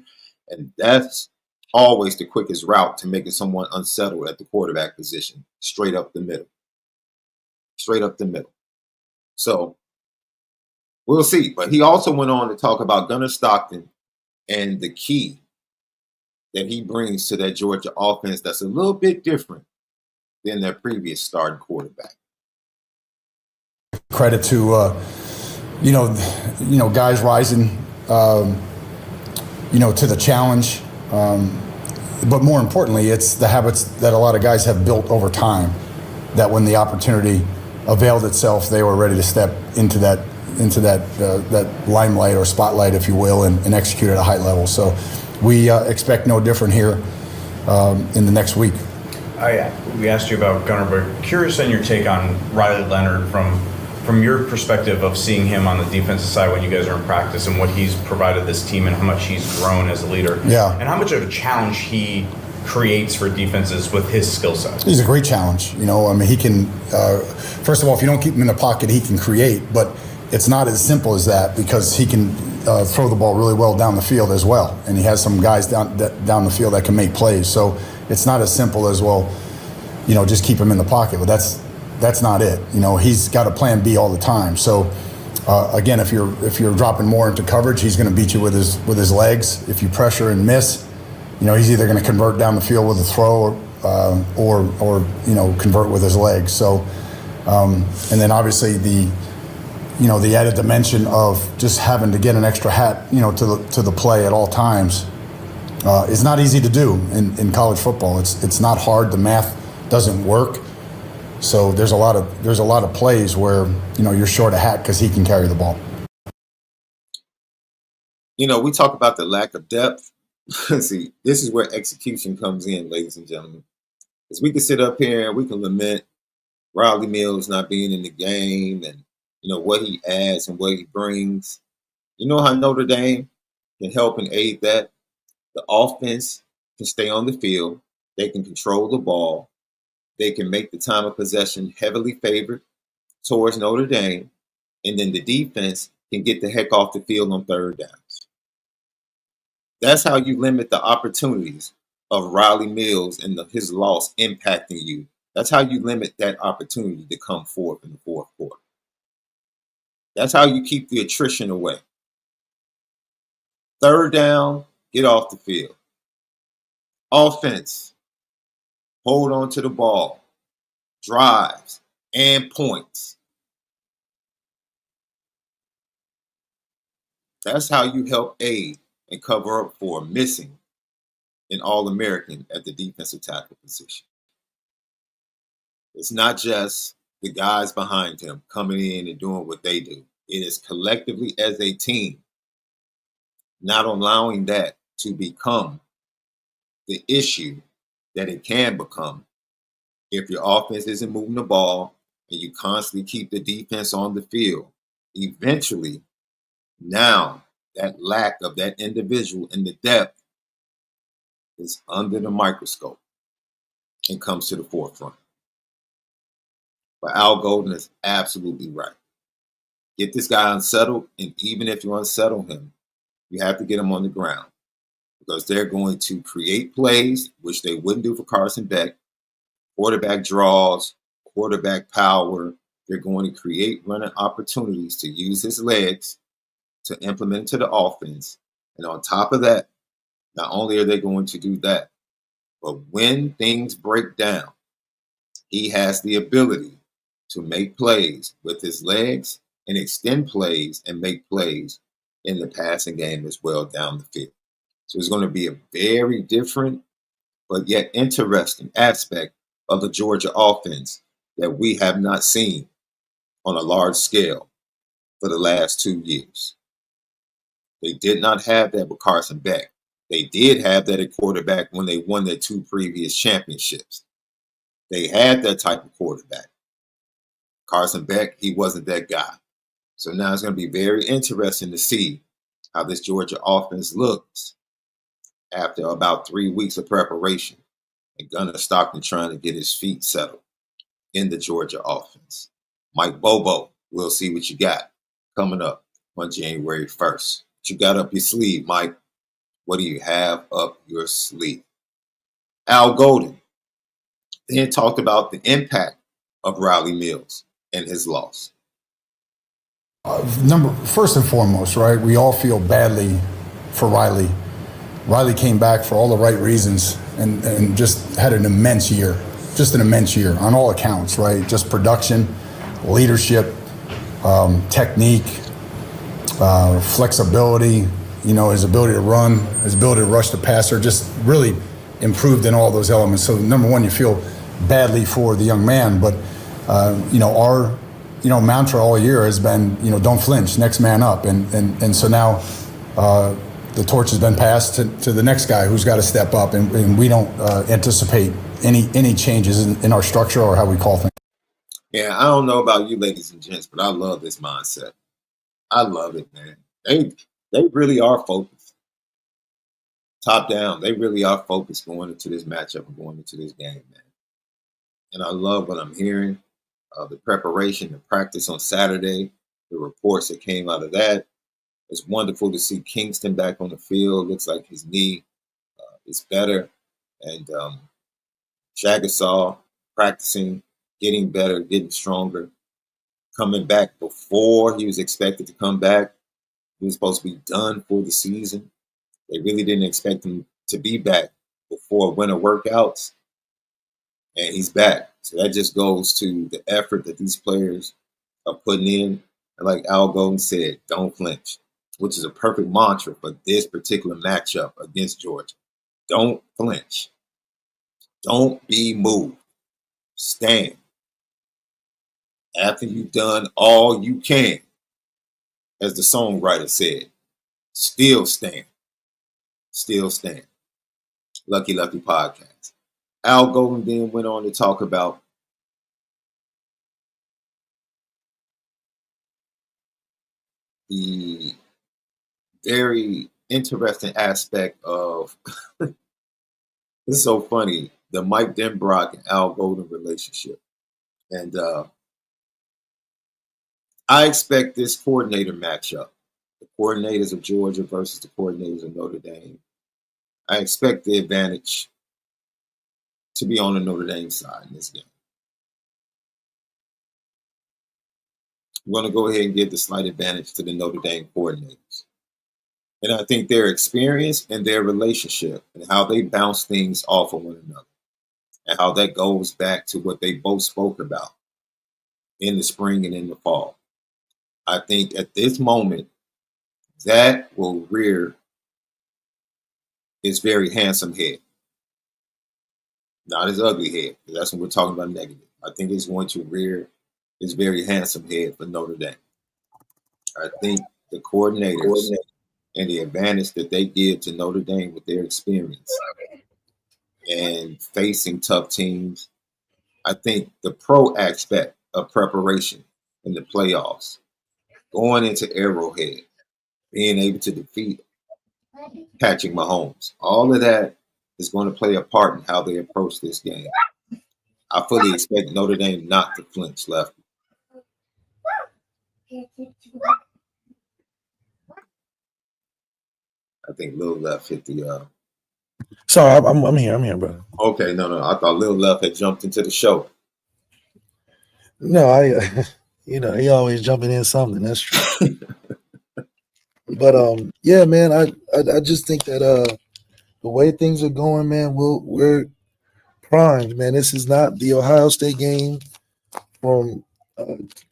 And that's always the quickest route to making someone unsettled at the quarterback position, straight up the middle. Straight up the middle. So we'll see. But he also went on to talk about Gunnar Stockton and the key that he brings to that Georgia offense that's a little bit different than their previous starting quarterback. Credit to guys rising to the challenge, but more importantly, it's the habits that a lot of guys have built over time, that when the opportunity availed itself, they were ready to step into that limelight or spotlight, if you will, and execute at a high level. So we expect no different here in the next week. We asked you about Gunnar, but curious on your take on Riley Leonard from your perspective of seeing him on the defensive side when you guys are in practice and what he's provided this team and how much he's grown as a leader. Yeah. And how much of a challenge he creates for defenses with his skill set. He's a great challenge. He can, first of all, if you don't keep him in the pocket, he can create, but it's not as simple as that, because he can throw the ball really well down the field as well. And he has some guys down the field that can make plays. So it's not as simple as, well, just keep him in the pocket. But that's not it. He's got a plan B all the time. So again, if you're dropping more into coverage, he's going to beat you with his legs. If you pressure and miss, he's either going to convert down the field with a throw or convert with his legs. So and then obviously the added dimension of just having to get an extra hat, to the play at all times is not easy to do in college football. It's not hard. The math doesn't work. So there's a lot of plays where you're short a hat because he can carry the ball. We talk about the lack of depth. See, this is where execution comes in, ladies and gentlemen. Because we can sit up here and we can lament Riley Mills not being in the game and what he adds and what he brings. You know how Notre Dame can help and aid that? The offense can stay on the field. They can control the ball. They can make the time of possession heavily favored towards Notre Dame. And then the defense can get the heck off the field on third downs. That's how you limit the opportunities of Riley Mills and his loss impacting you. That's how you limit that opportunity to come forth in the fourth quarter. That's how you keep the attrition away. Third down, get off the field. Offense, hold on to the ball, drives, and points. That's how you help aid and cover up for missing an All-American at the defensive tackle position. It's not just the guys behind him coming in and doing what they do. It is collectively as a team, not allowing that to become the issue that it can become if your offense isn't moving the ball and you constantly keep the defense on the field. Eventually, now that lack of that individual in the depth is under the microscope and comes to the forefront. But Al Golden is absolutely right. Get this guy unsettled, and even if you unsettle him, you have to get him on the ground because they're going to create plays, which they wouldn't do for Carson Beck, quarterback draws, quarterback power. They're going to create running opportunities to use his legs to implement into the offense. And on top of that, not only are they going to do that, but when things break down, he has the ability to make plays with his legs and extend plays and make plays in the passing game as well down the field. So it's going to be a very different but yet interesting aspect of the Georgia offense that we have not seen on a large scale for the last 2 years. They did not have that with Carson Beck. They did have that at quarterback when they won their 2 previous championships. They had that type of quarterback. Carson Beck, he wasn't that guy. So now it's going to be very interesting to see how this Georgia offense looks after about 3 weeks of preparation and Gunnar Stockton trying to get his feet settled in the Georgia offense. Mike Bobo, we'll see what you got coming up on January 1st. What you got up your sleeve, Mike? What do you have up your sleeve? Al Golden then talked about the impact of Riley Mills and his loss. First and foremost, right? We all feel badly for Riley. Riley came back for all the right reasons and just had an immense year. Just an immense year on all accounts, right? Just production, leadership, technique, flexibility, his ability to run, his ability to rush the passer, just really improved in all those elements. So number one, you feel badly for the young man, but our mantra all year has been, don't flinch, next man up, and so now the torch has been passed to the next guy who's got to step up, and we don't anticipate any changes in our structure or how we call things. Yeah, I don't know about you, ladies and gents, but I love this mindset. I love it, man. They really are focused. Top down, they really are focused going into this matchup and going into this game, man. And I love what I'm hearing. The preparation, the practice on Saturday, the reports that came out of that. It's wonderful to see Kingston back on the field. Looks like his knee is better. And Jagasaw practicing, getting better, getting stronger, coming back before he was expected to come back. He was supposed to be done for the season. They really didn't expect him to be back before winter workouts. And he's back. So that just goes to the effort that these players are putting in. And like Al Golden said, don't flinch, which is a perfect mantra for this particular matchup against Georgia. Don't flinch. Don't be moved. Stand. After you've done all you can, as the songwriter said, still stand. Still stand. Lucky Lucky Podcast. Al Golden then went on to talk about the very interesting aspect of, it's so funny, the Mike Denbrock and Al Golden relationship. And I expect this coordinator matchup, the coordinators of Georgia versus the coordinators of Notre Dame, I expect the advantage to be on the Notre Dame side in this game. I'm going to go ahead and give the slight advantage to the Notre Dame coordinators. And I think their experience and their relationship and how they bounce things off of one another and how that goes back to what they both spoke about in the spring and in the fall. I think at this moment, that will rear his very handsome head. Not his ugly head, because that's when we're talking about negative. I think it's going to rear his very handsome head for Notre Dame. I think the coordinators and the advantage that they give to Notre Dame with their experience and facing tough teams, I think the pro aspect of preparation in the playoffs, going into Arrowhead, being able to defeat Patrick Mahomes, all of that is going to play a part in how they approach this game. I fully expect Notre Dame not to flinch, Lefty. I think Lil Left hit the. Sorry, I'm here, brother. Okay, no. I thought Lil Left had jumped into the show. No, he always jumping in something. That's true. But yeah, man, I just think that the way things are going, man, we're primed, man. This is not the Ohio State game from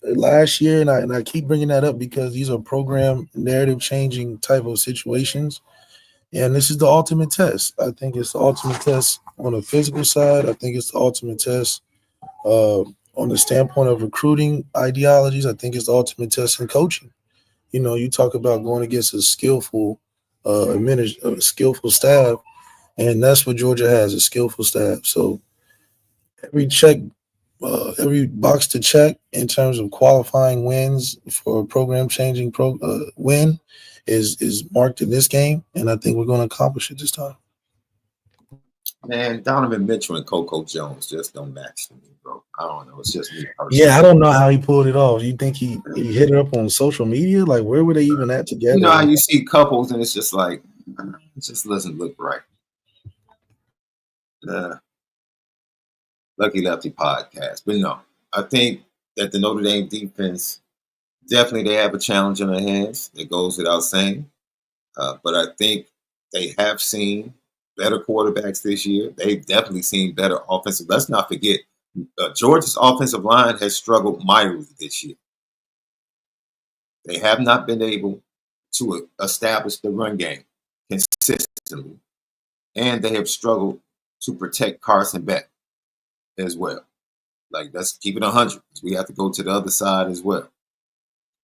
last year, and I keep bringing that up because these are program narrative changing type of situations, and this is the ultimate test. I think it's the ultimate test on the physical side. I think it's the ultimate test on the standpoint of recruiting ideologies. I think it's the ultimate test in coaching. You talk about going against a skillful skillful staff, and that's what Georgia has, a skillful staff. So every box to check in terms of qualifying wins for a program-changing win is marked in this game, and I think we're going to accomplish it this time. Man, Donovan Mitchell and Coco Jones just don't match to me, bro. I don't know. It's just me personally. Yeah, I don't know how he pulled it off. You think he hit it up on social media? Like, where were they even at together? You know how you see couples and it's just like, It just doesn't look right. Lucky Lefty podcast. But no, I think that the Notre Dame defense, definitely they have a challenge on their hands. It goes without saying. But I think they have seen better quarterbacks this year. They've definitely seen better offensive. Let's not forget, Georgia's offensive line has struggled mightily this year. They have not been able to establish the run game consistently. And they have struggled to protect Carson Beck as well. Like, let's keep it 100. We have to go to the other side as well.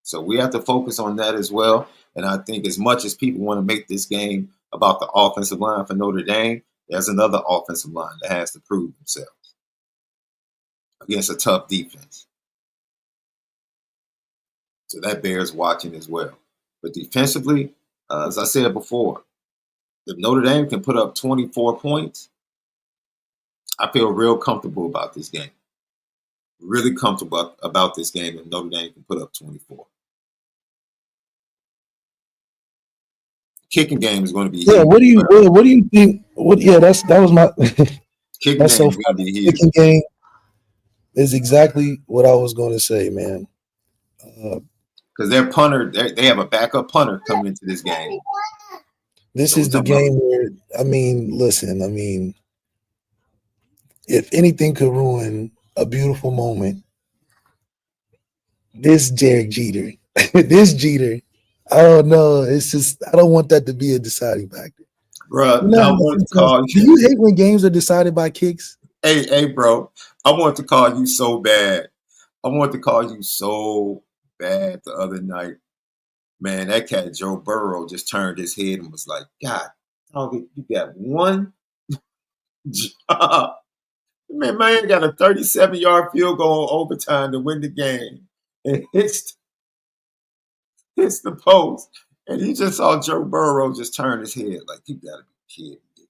So we have to focus on that as well. And I think as much as people want to make this game about the offensive line for Notre Dame, there's another offensive line that has to prove themselves against a tough defense. So that bears watching as well. But defensively, as I said before, if Notre Dame can put up 24 points, I feel real comfortable about this game. Really comfortable about this game if Notre Dame can put up 24. Kicking game is going to be huge. What do you think? That was my kicking game. So kicking game is exactly what I was going to say, man. Because their punter, they have a backup punter coming into this game. This is the game where, listen, if anything could ruin a beautiful moment, this Derek Jeter, I don't know. It's just, I don't want that to be a deciding factor. Bro, do you hate when games are decided by kicks? Hey, bro, I want to call you so bad. I want to call you so bad the other night. Man, that cat Joe Burrow just turned his head and was like, God, you got one job. Man got a 37-yard field goal overtime to win the game. And hits the post. And he just saw Joe Burrow just turn his head like, you got to be kidding me.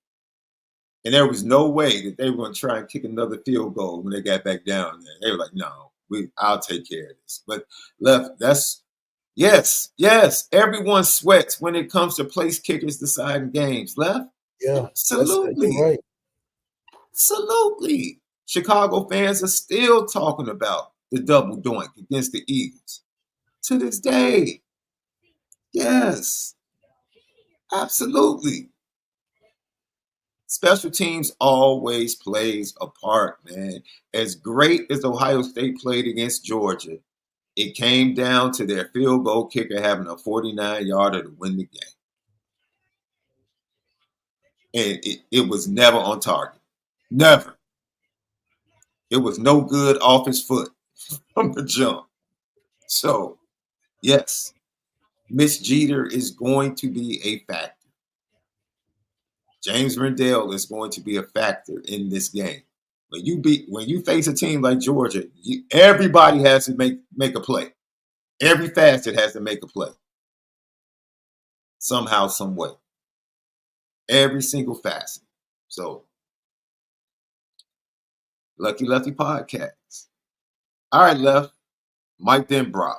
And there was no way that they were going to try and kick another field goal when they got back down there. They were like, no, I'll take care of this. But yes, everyone sweats when it comes to place kickers deciding games. Left? Yeah. Absolutely. Right. Absolutely. Chicago fans are still talking about the double doink against the Eagles to this day. Yes. Absolutely. Special teams always plays a part, man. As great as Ohio State played against Georgia, it came down to their field goal kicker having a 49-yarder to win the game. And it was never on target. Never. It was no good off his foot from the jump. So, yes, Miss Jeter is going to be a factor. James Rendell is going to be a factor in this game. When you face a team like Georgia, everybody has to make a play. Every facet has to make a play. Somehow, some way. Every single facet. So, Lucky Lefty podcast. All right, Left. Mike Denbrock.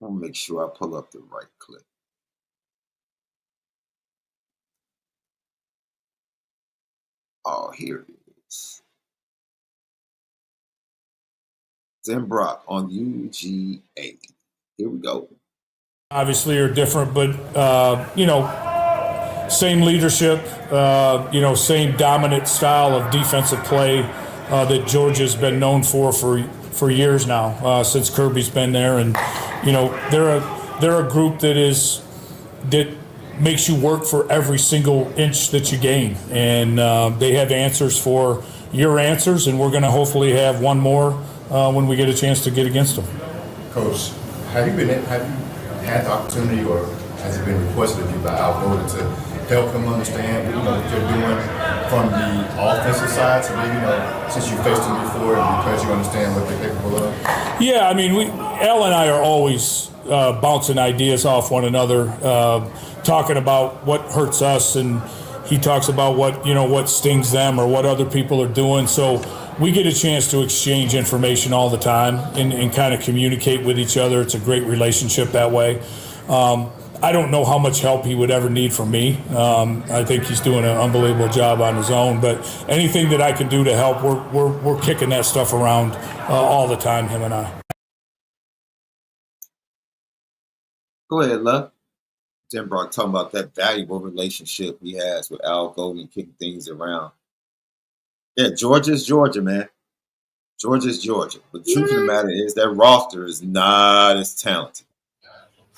I'll make sure I pull up the right clip. Oh, here it is. Denbrock on UGA. Here we go. Obviously are different, but, same leadership, same dominant style of defensive play that Georgia's been known for years now, since Kirby's been there. And, they're a group that makes you work for every single inch that you gain. And they have answers for your answers, and we're going to hopefully have one more when we get a chance to get against them. Coach, have you had the opportunity, or has it been requested of you by Al Golden to help them understand what you're doing from the offensive side? So maybe, since you faced them before, because you understand what they're capable of? Yeah, Al and I are always bouncing ideas off one another, talking about what hurts us, and He talks about what stings them or what other people are doing. So we get a chance to exchange information all the time and kind of communicate with each other. It's a great relationship that way. I don't know how much help he would ever need from me. I think he's doing an unbelievable job on his own. But anything that I can do to help, we're kicking that stuff around all the time, him and I. Go ahead, Love. Denbrock talking about that valuable relationship he has with Al Golden, kicking things around. Yeah, Georgia's Georgia, man. Georgia's Georgia. But the truth of the matter is that roster is not as talented.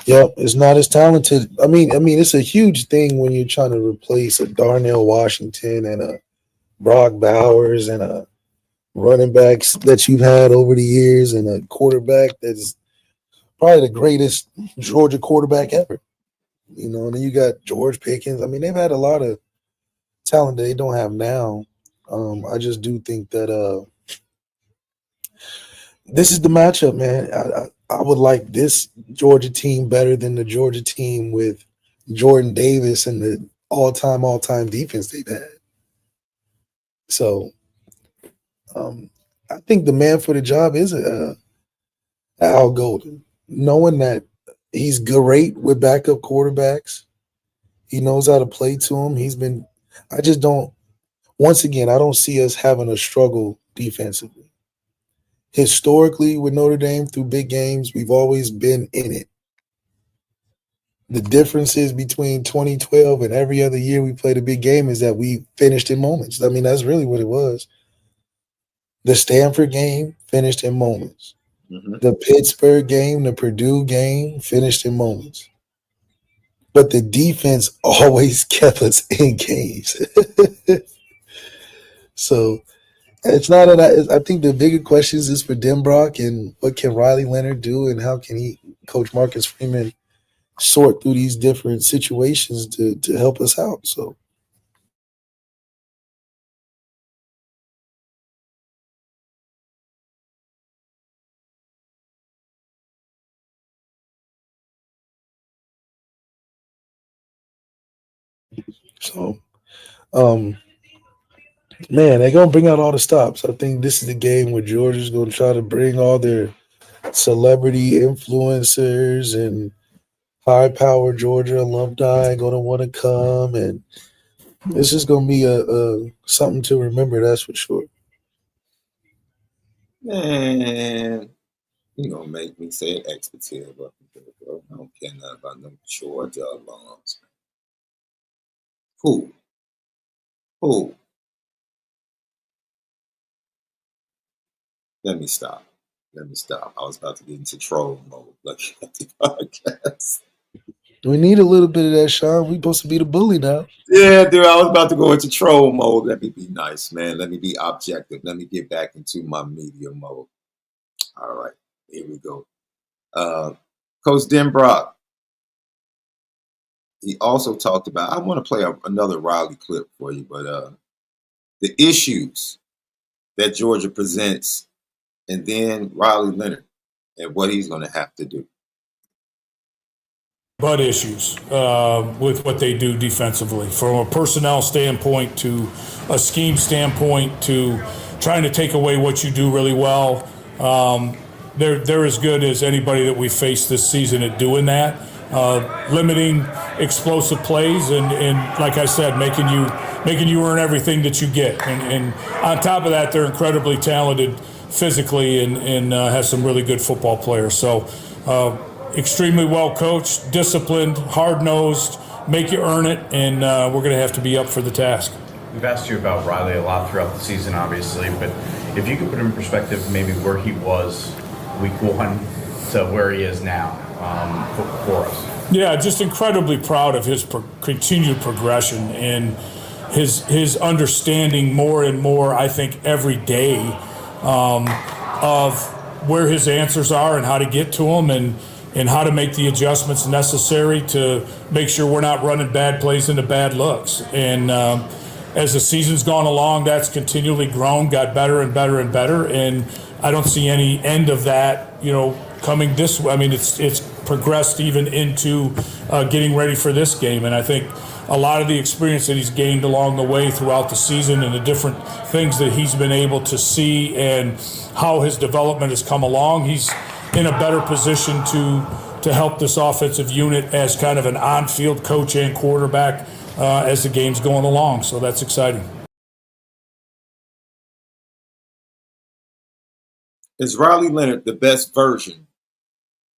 Yep, it's not as talented. I mean, it's a huge thing when you're trying to replace a Darnell Washington and a Brock Bowers and a running backs that you've had over the years and a quarterback that's probably the greatest Georgia quarterback ever. You know, and then you got George Pickens. I mean, they've had a lot of talent that they don't have now. I just do think that this is the matchup, man. I would like this Georgia team better than the Georgia team with Jordan Davis and the all-time defense they've had. So I think the man for the job is Al Golden, knowing that he's great with backup quarterbacks. He knows how to play to him. I don't see us having a struggle defensively. Historically, with Notre Dame through big games, we've always been in it. The differences between 2012 and every other year we played a big game is that we finished in moments. I mean, that's really what it was. The Stanford game finished in moments. Mm-hmm. The Pittsburgh game, the Purdue game finished in moments. But the defense always kept us in games. So it's not I think the bigger questions is for Denbrock and what can Riley Leonard do and how can Coach Marcus Freeman sort through these different situations to help us out. So man, they're going to bring out all the stops. I think this is the game where Georgia's going to try to bring all their celebrity influencers and high-power Georgia alumni going to want to come. And this is going to be something to remember, that's for sure. Man, you going to make me say an expletive up there, bro. I don't care nothing about no Georgia alums. Who? Let me stop. I was about to get into troll mode like at the podcast. We need a little bit of that, Sean. We supposed to be the bully now. Yeah, dude, I was about to go into troll mode. Let me be nice, man. Let me be objective. Let me get back into my media mode. All right, here we go. Coach Denbrock, he also talked about, I want to play another Riley clip for you, but the issues that Georgia presents, and then Riley Leonard and what he's going to have to do. But issues with what they do defensively, from a personnel standpoint to a scheme standpoint to trying to take away what you do really well. They're as good as anybody that we faced this season at doing that. Limiting explosive plays and like I said, making you earn everything that you get. And on top of that, they're incredibly talented physically and has some really good football players. So extremely well coached, disciplined, hard-nosed, make you earn it, and we're going to have to be up for the task. We've asked you about Riley a lot throughout the season, obviously, but if you could put in perspective maybe where he was week one to where he is now for us. Yeah, just incredibly proud of his continued progression and his understanding more and more, I think, every day of where his answers are and how to get to them and how to make the adjustments necessary to make sure we're not running bad plays into bad looks. And as the season's gone along, that's continually grown, got better and better and better. And I don't see any end of that, coming this way. I mean, it's progressed even into getting ready for this game. And I think a lot of the experience that he's gained along the way throughout the season and the different things that he's been able to see and how his development has come along, he's in a better position to help this offensive unit as kind of an on-field coach and quarterback as the game's going along. So that's exciting. Is Riley Leonard the best version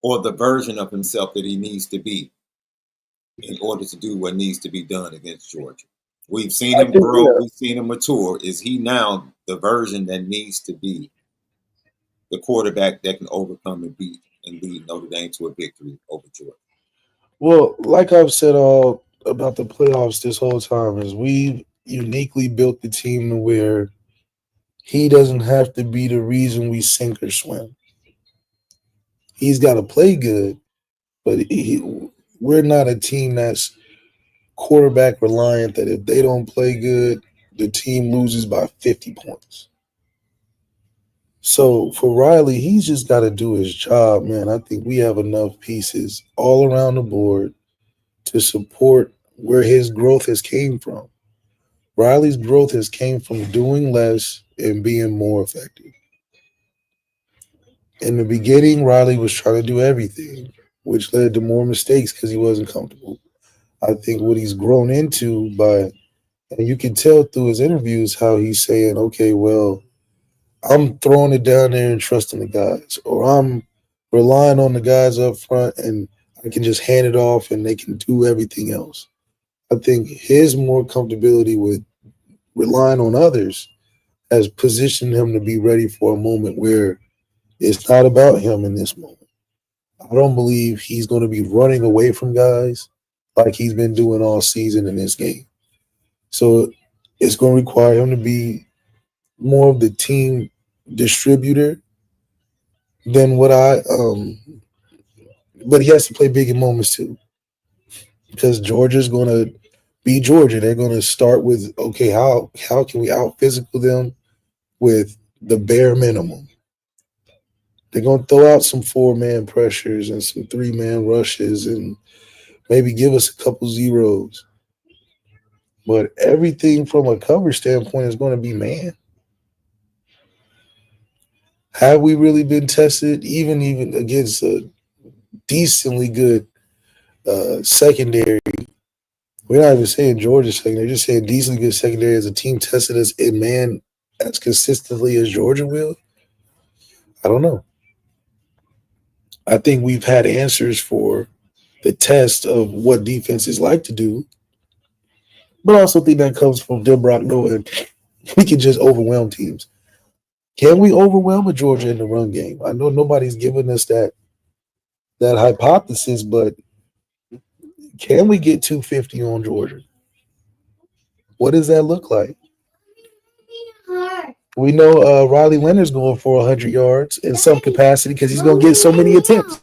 or the version of himself that he needs to be in order to do what needs to be done against Georgia? We've seen him grow. We've seen him mature. Is he now the version that needs to be the quarterback that can overcome and beat and lead Notre Dame to a victory over Georgia? Well, like I've said all about the playoffs this whole time, is we've uniquely built the team to where he doesn't have to be the reason we sink or swim. He's got to play good, but we're not a team that's quarterback reliant, that if they don't play good, the team loses by 50 points. So for Riley, he's just got to do his job, man. I think we have enough pieces all around the board to support where his growth has came from. Riley's growth has came from doing less and being more effective. In the beginning, Riley was trying to do everything, which led to more mistakes because he wasn't comfortable. I think what he's grown into and you can tell through his interviews how he's saying, okay, well, I'm throwing it down there and trusting the guys, or I'm relying on the guys up front and I can just hand it off and they can do everything else. I think his more comfortability with relying on others has positioned him to be ready for a moment where it's not about him in this moment. I don't believe he's going to be running away from guys like he's been doing all season in this game. So it's going to require him to be more of the team distributor than what but he has to play big in moments too, because Georgia's going to be Georgia. They're going to start with, okay, how can we out physical them with the bare minimum? They're going to throw out some 4-man pressures and some 3-man rushes and maybe give us a couple zeros. But everything from a cover standpoint is going to be man. Have we really been tested even against a decently good secondary? We're not even saying Georgia's secondary, just saying decently good secondary as a team tested us in man as consistently as Georgia will? I don't know. I think we've had answers for the test of what defenses like to do, but I also think that comes from Denbrock knowing we can just overwhelm teams. Can we overwhelm a Georgia in the run game? I know nobody's giving us that hypothesis, but can we get 250 on Georgia? What does that look like? We know Riley Leonard's going for 100 yards in some capacity because he's going to get so many attempts.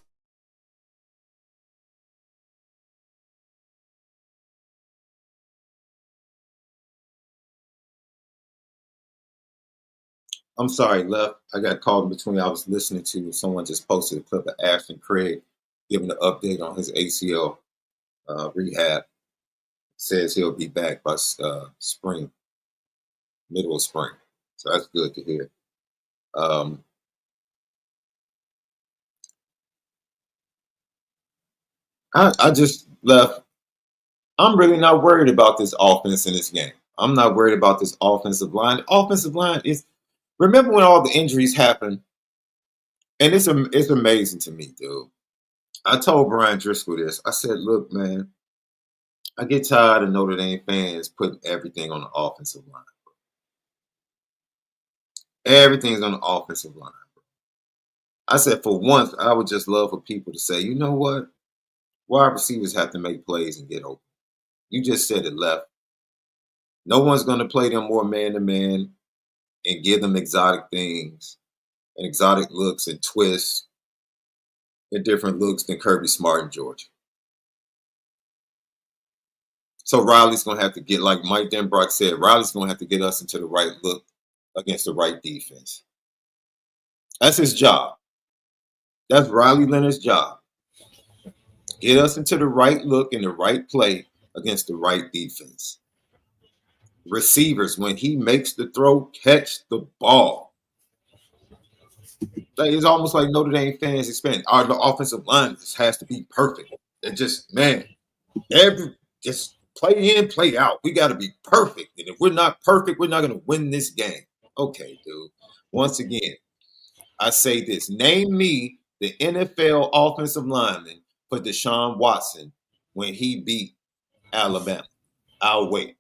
I'm sorry, Left. I got caught in between. I was listening to someone just posted a clip of Ashton Craig giving an update on his ACL rehab. Says he'll be back by spring, middle of spring. So that's good to hear. I just Left. I'm really not worried about this offense in this game. I'm not worried about this offensive line. The offensive line is. Remember when all the injuries happened? And it's amazing to me, dude. I told Brian Driscoll this. I said, look, man, I get tired of Notre Dame fans putting everything on the offensive line. Everything's on the offensive line. I said, for once, I would just love for people to say, you know what? Wide receivers have to make plays and get open. You just said it, Left. No one's going to play them more man-to-man and give them exotic things and exotic looks and twists and different looks than Kirby Smart in Georgia. So Riley's going to have to get, like Mike Denbrock said, Riley's going to have to get us into the right look against the right defense. That's his job. That's Riley Leonard's job. Get us into the right look and the right play against the right defense. Receivers, when he makes the throw, catch the ball. It's almost like Notre Dame fans expect our offensive line just has to be perfect. It just, man, just play in, play out. We got to be perfect. And if we're not perfect, we're not going to win this game. Okay, dude. Once again, I say this. Name me the NFL offensive lineman for Deshaun Watson when he beat Alabama. I'll wait.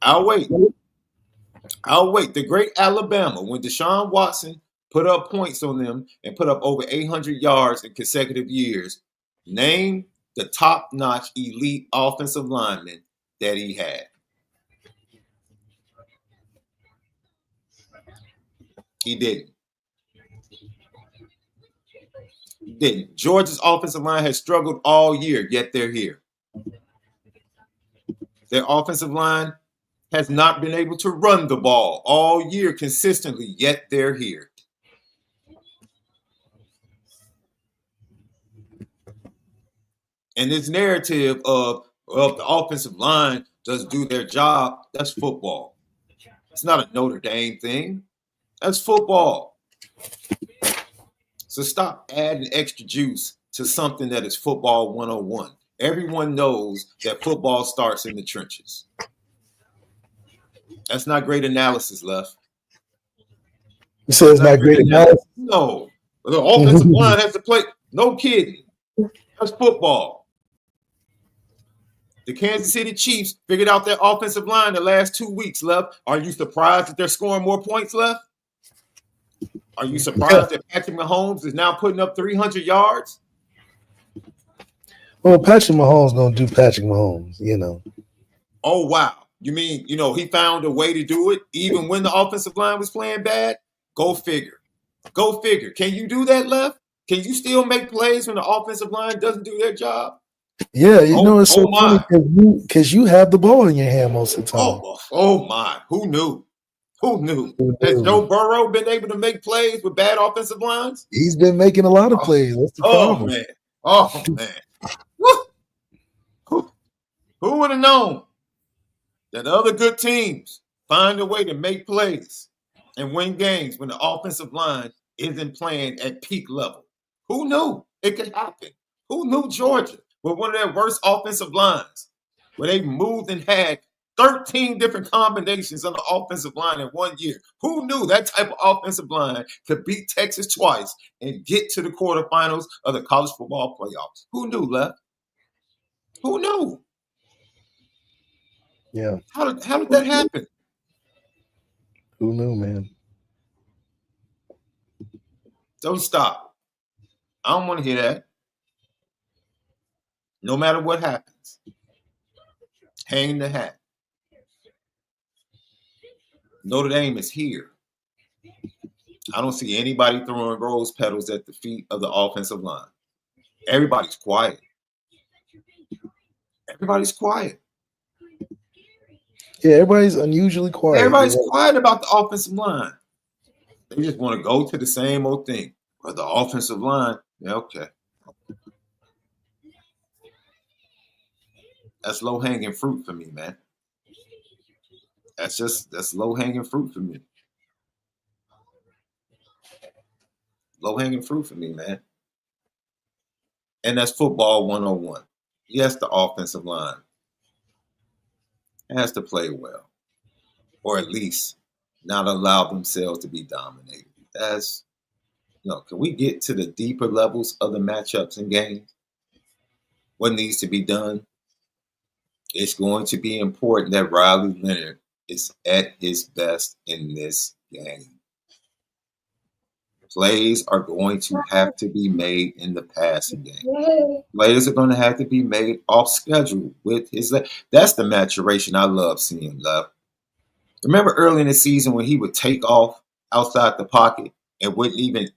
The great Alabama, when Deshaun Watson put up points on them and put up over 800 yards in consecutive years, name the top-notch elite offensive lineman that he had. He didn't. Georgia's offensive line has struggled all year, yet they're here. Their offensive line has not been able to run the ball all year consistently, yet they're here. And this narrative of, well, the offensive line does do their job, that's football. It's not a Notre Dame thing. That's football. So stop adding extra juice to something that is football 101. Everyone knows that football starts in the trenches. That's not great analysis, Left. You said it's not great analysis? No. The offensive line has to play. No kidding. That's football. The Kansas City Chiefs figured out their offensive line the last 2 weeks, Left. Are you surprised that they're scoring more points, Left? Are you surprised that Patrick Mahomes is now putting up 300 yards? Well, Patrick Mahomes gonna do Patrick Mahomes, you know. Oh, wow. You mean, he found a way to do it even when the offensive line was playing bad? Go figure. Go figure. Can you do that, Left? Can you still make plays when the offensive line doesn't do their job? Yeah, it's so funny because you have the ball in your hand most of the time. Oh my. Who knew? Has Joe Burrow been able to make plays with bad offensive lines? He's been making a lot of plays. That's the problem. Man. Who would have known that other good teams find a way to make plays and win games when the offensive line isn't playing at peak level? Who knew it could happen? Who knew Georgia with one of their worst offensive lines, where they moved and had 13 different combinations on the offensive line in 1 year? Who knew that type of offensive line could beat Texas twice and get to the quarterfinals of the college football playoffs? Who knew, Left? Who knew? Yeah. How did that happen? Who knew, man? Don't stop. I don't want to hear that. No matter what happens, hang the hat. Notre Dame is here. I don't see anybody throwing rose petals at the feet of the offensive line. Everybody's quiet. Yeah, everybody's unusually quiet. Everybody's quiet about the offensive line. They just want to go to the same old thing. But the offensive line, yeah, okay. That's low-hanging fruit for me, man. That's low-hanging fruit for me. Low-hanging fruit for me, man. And that's football 101. Yes, the offensive line has to play well, or at least not allow themselves to be dominated. Can we get to the deeper levels of the matchups and games? What needs to be done? It's going to be important that Riley Leonard is at his best in this game. Plays are going to have to be made in the passing game. Plays are going to have to be made off schedule with his leg. That's the maturation I love seeing, Love. Remember early in the season when he would take off outside the pocket and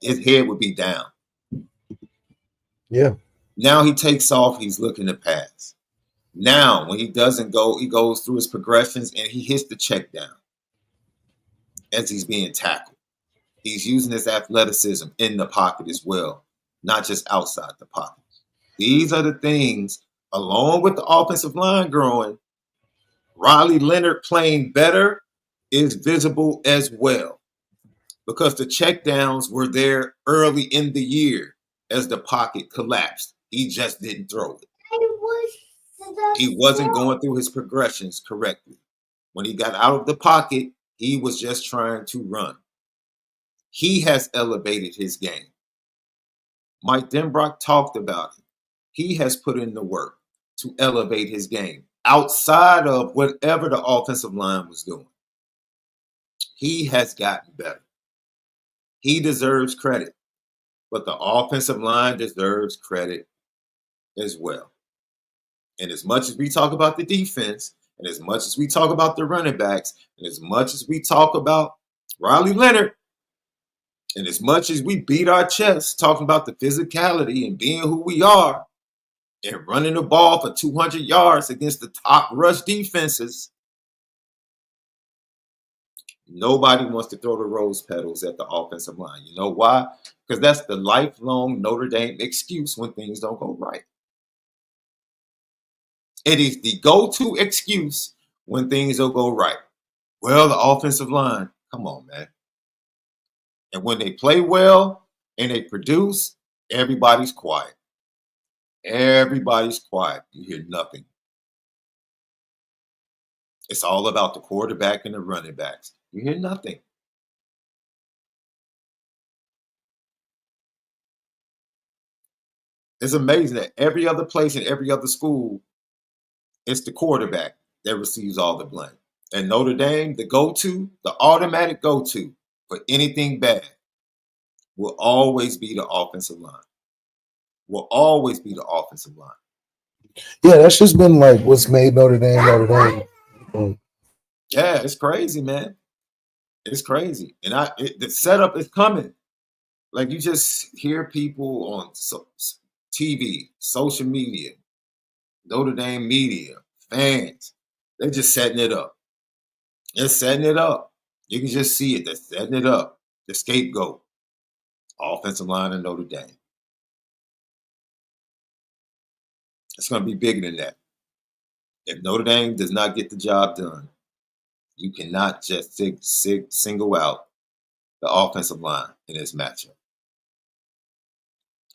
his head would be down. Yeah. Now he takes off, he's looking to pass. Now, when he doesn't go, he goes through his progressions and he hits the check down as he's being tackled. He's using his athleticism in the pocket as well, not just outside the pocket. These are the things, along with the offensive line growing, Riley Leonard playing better is visible as well, because the checkdowns were there early in the year as the pocket collapsed. He just didn't throw it. He wasn't going through his progressions correctly. When he got out of the pocket, he was just trying to run. He has elevated his game. Mike Denbrock talked about it. He has put in the work to elevate his game outside of whatever the offensive line was doing. He has gotten better. He deserves credit, but the offensive line deserves credit as well. And as much as we talk about the defense, and as much as we talk about the running backs, and as much as we talk about Riley Leonard, and as much as we beat our chests talking about the physicality and being who we are, and running the ball for 200 yards against the top rush defenses, nobody wants to throw the rose petals at the offensive line. You know why? Because that's the lifelong Notre Dame excuse when things don't go right. It is the go-to excuse when things don't go right. Well, the offensive line, come on, man. And when they play well and they produce, everybody's quiet. Everybody's quiet. You hear nothing. It's all about the quarterback and the running backs. You hear nothing. It's amazing that every other place in every other school, it's the quarterback that receives all the blame. And Notre Dame, the go-to, the automatic go-to for anything bad will always be the offensive line. Will always be the offensive line. Yeah, that's just been like what's made Notre Dame Notre Dame. Yeah, it's crazy, man. It's crazy. And the setup is coming. Like, you just hear people on TV, social media, Notre Dame media, fans, they're just setting it up. They're setting it up. You can just see it. They're setting it up. The scapegoat. Offensive line in Notre Dame. It's going to be bigger than that. If Notre Dame does not get the job done, you cannot just single out the offensive line in this matchup.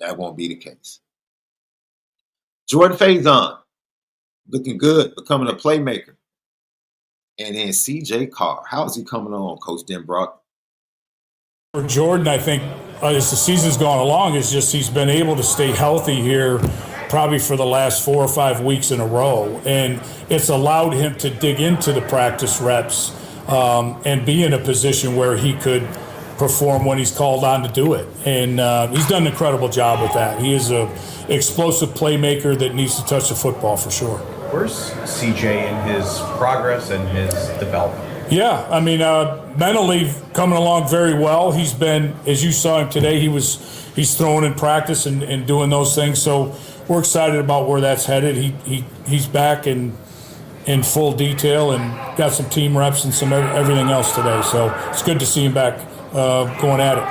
That won't be the case. Jordan Faison, looking good, becoming a playmaker. And then C.J. Carr. How is he coming on, Coach Denbrock? For Jordan, I think as the season's gone along, it's just he's been able to stay healthy here probably for the last 4 or 5 weeks in a row. And it's allowed him to dig into the practice reps and be in a position where he could perform when he's called on to do it. And he's done an incredible job with that. He is an explosive playmaker that needs to touch the football for sure. Where's CJ in his progress and his development? Yeah, I mean, mentally coming along very well. He's been, as you saw him today, he's throwing in practice and doing those things. So we're excited about where that's headed. He's back in full detail and got some team reps and some everything else today. So it's good to see him back going at it.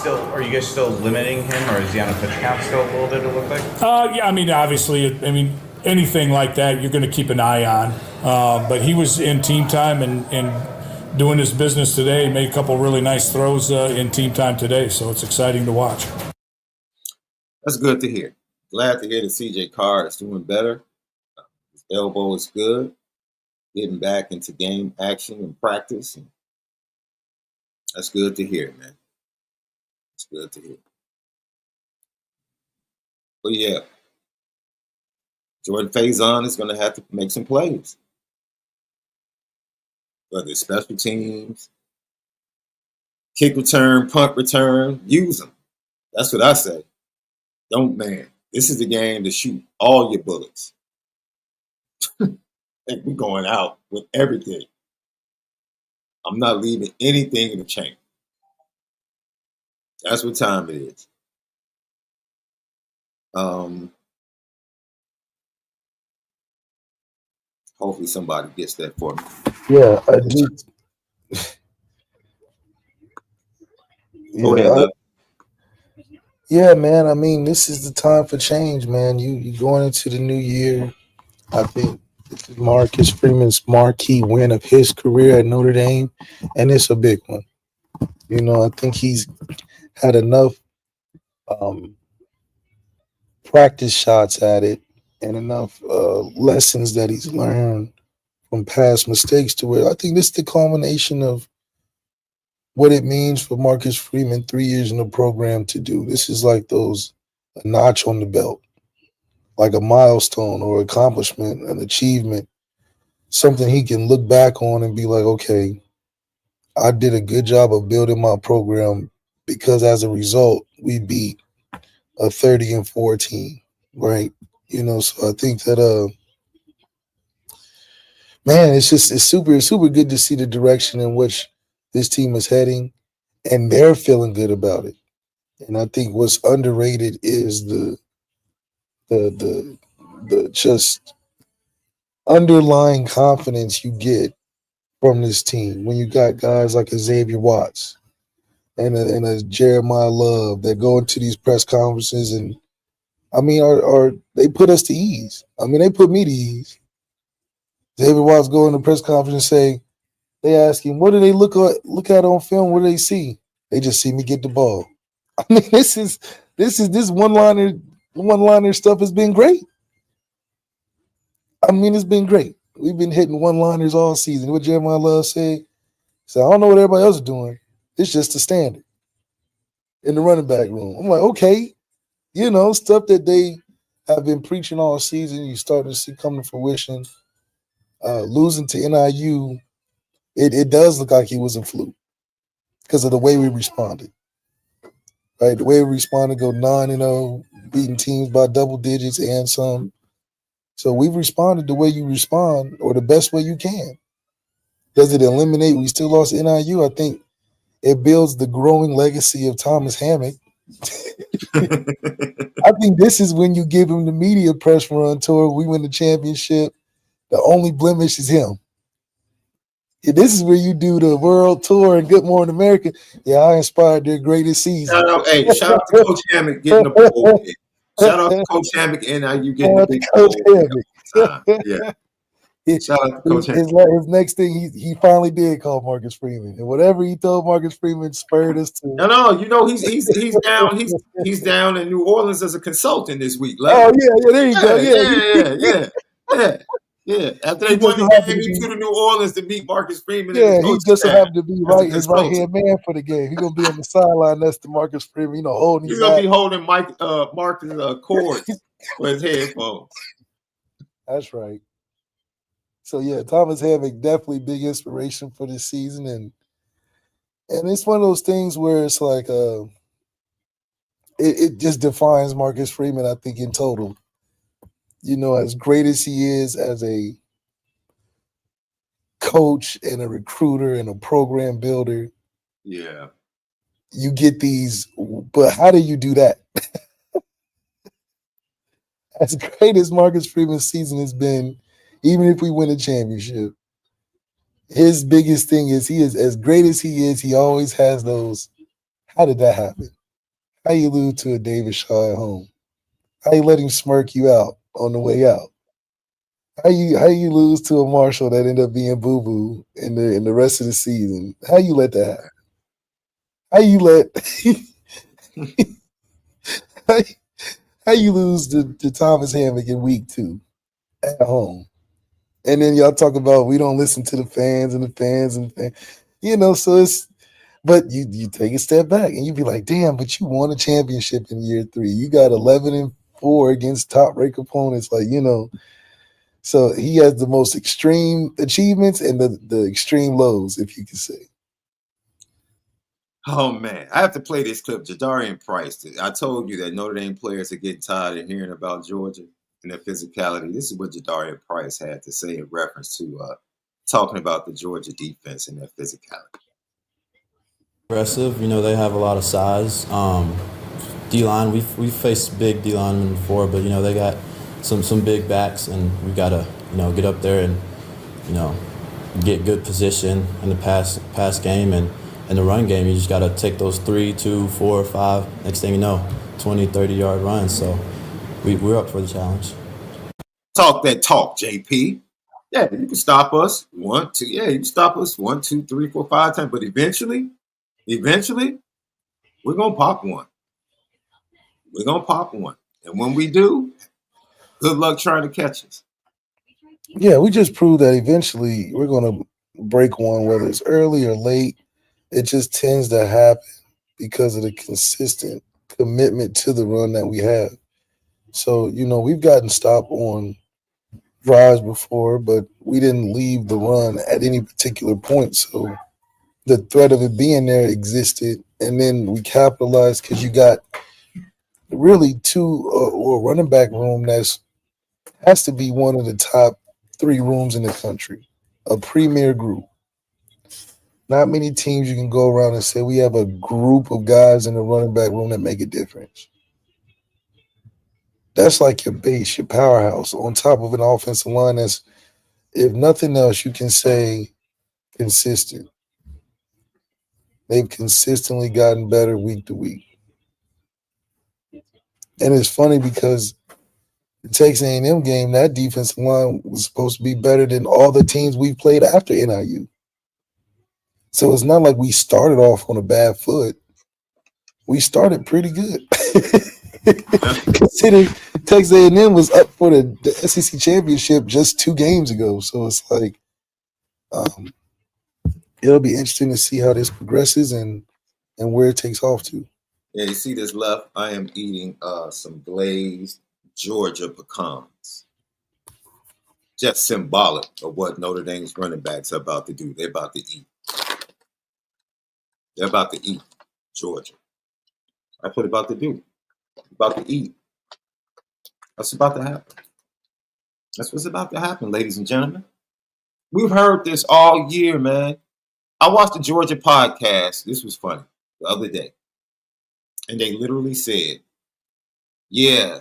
Are you guys still limiting him, or is he on a pitch count still a little bit, it look like? Yeah, I mean, obviously, anything like that, you're going to keep an eye on. But he was in team time and doing his business today. Made a couple really nice throws in team time today, so it's exciting to watch. That's good to hear. Glad to hear that C.J. Carr is doing better. His elbow is good. Getting back into game action and practice. And that's good to hear, man. It's good to hear. But yeah, Jordan Faison is going to have to make some plays. Whether it's special teams, kick return, punt return, use them. That's what I say. This is the game to shoot all your bullets. And we're going out with everything. I'm not leaving anything in the chamber. That's what time it is. Hopefully somebody gets that for me. Yeah, I do. Yeah, man. I mean, this is the time for change, man. You going into the new year. I think this is Marcus Freeman's marquee win of his career at Notre Dame, and it's a big one. I think he's had enough um, practice shots at it and enough lessons that he's learned from past mistakes to where I think this is the culmination of what it means for Marcus Freeman 3 years in the program to do. This is like a notch on the belt, like a milestone or accomplishment, an achievement, something he can look back on and be like, okay, I did a good job of building my program because as a result, we beat a 30-4 team, right? So I think that man, it's super good to see the direction in which this team is heading, and they're feeling good about it. And I think what's underrated is the just underlying confidence you get from this team when you got guys like a Xavier Watts and a Jeremiah Love that go into these press conferences and I mean are they put us to ease. I mean, they put me to ease. Xavier Watts go in the press conference and say, they ask him, what do they look at on film? What do they see? They just see me get the ball. I mean, this one-liner stuff has been great. I mean, it's been great. We've been hitting one-liners all season. What Jeremiah Love said, I don't know what everybody else is doing. It's just the standard in the running back room. I'm like, okay, stuff that they have been preaching all season, you starting to see come to fruition. Losing to NIU, it does look like he was a fluke because of the way we responded. Right, the way we responded, go 9-0, beating teams by double digits and some. So we've responded the way you respond, or the best way you can. Does it eliminate? We still lost NIU. I think it builds the growing legacy of Thomas Hammock. I think this is when you give him the media press run tour. We win the championship. The only blemish is him. Yeah, this is where you do the world tour and Good Morning America. Yeah, I inspired their greatest season. Shout out to Coach Hammock getting the bowl. Shout out to Coach Hammock and you getting the big bowl. Yeah. Shout out to Coach Hammock. His next thing, he finally did call Marcus Freeman, and whatever he told Marcus Freeman spurred us to. No, he's down. He's down in New Orleans as a consultant this week. Oh yeah, there you go. Yeah. After they won the game, he flew to New Orleans to meet Marcus Freeman. Yeah, he just happened to be his right-hand man for the game. He's gonna be on the sideline next to Marcus Freeman, holding. He's gonna be holding Marcus' cords for his headphones. That's right. So yeah, Thomas Hammock definitely big inspiration for this season, and it's one of those things where it's like it just defines Marcus Freeman, I think, in total. As great as he is as a coach and a recruiter and a program builder, yeah, you get these. But how do you do that? As great as Marcus Freeman's season has been, even if we win a championship, his biggest thing is he is as great as he is. He always has those. How did that happen? How you lose to a David Shaw at home? How you let him smirk you out on the way out? How you lose to a Marshall that ended up being boo-boo in the rest of the season? How you let that happen? How you let how you lose to Thomas Hammock in week 2 at home? And then y'all talk about we don't listen to the fans and the fans and the fans. So it's, but you take a step back and you be like, damn, but you won a championship in year 3. You got 11-4 against top-ranked opponents, so he has the most extreme achievements and the extreme lows, if you can say. Oh man, I have to play this clip. Jadarian Price. I told you that Notre Dame players are getting tired of hearing about Georgia and their physicality. This is what Jadarian Price had to say in reference to talking about the Georgia defense and their physicality. Aggressive, they have a lot of size. D-line, we've faced big D-linemen before, but they got some big backs, and we gotta get up there and get good position in the pass game, and in the run game you just gotta take those 3, 2, 4, 5. Next thing you know, 20, 30-yard runs. So we're up for the challenge. Talk that talk, JP. Yeah, you can stop us 1, 2. Yeah, you can stop us 1, 2, 3, 4, 5 times. But eventually, we're gonna pop one. We're gonna pop one. And when we do, good luck trying to catch us. Yeah, we just proved that eventually we're gonna break one, whether it's early or late. It just tends to happen because of the consistent commitment to the run that we have. So, we've gotten stopped on drives before, but we didn't leave the run at any particular point. So the threat of it being there existed, and then we capitalized because you got really two or running back room has to be one of the top 3 rooms in the country, a premier group. Not many teams you can go around and say we have a group of guys in the running back room that make a difference. That's like your base, your powerhouse, on top of an offensive line that's, if nothing else, you can say consistent. They've consistently gotten better week to week. And it's funny because the Texas A&M game, that defensive line was supposed to be better than all the teams we played after NIU. So it's not like we started off on a bad foot. We started pretty good. Considering Texas A&M was up for the SEC championship just 2 games ago. So it's like it'll be interesting to see how this progresses and where it takes off to. Yeah, you see this left? I am eating some glazed Georgia pecans. Just symbolic of what Notre Dame's running backs are about to do. They're about to eat. They're about to eat Georgia. That's what about to do. About to eat. That's about to happen. That's what's about to happen, ladies and gentlemen. We've heard this all year, man. I watched the Georgia podcast. This was funny the other day. And they literally said, yeah,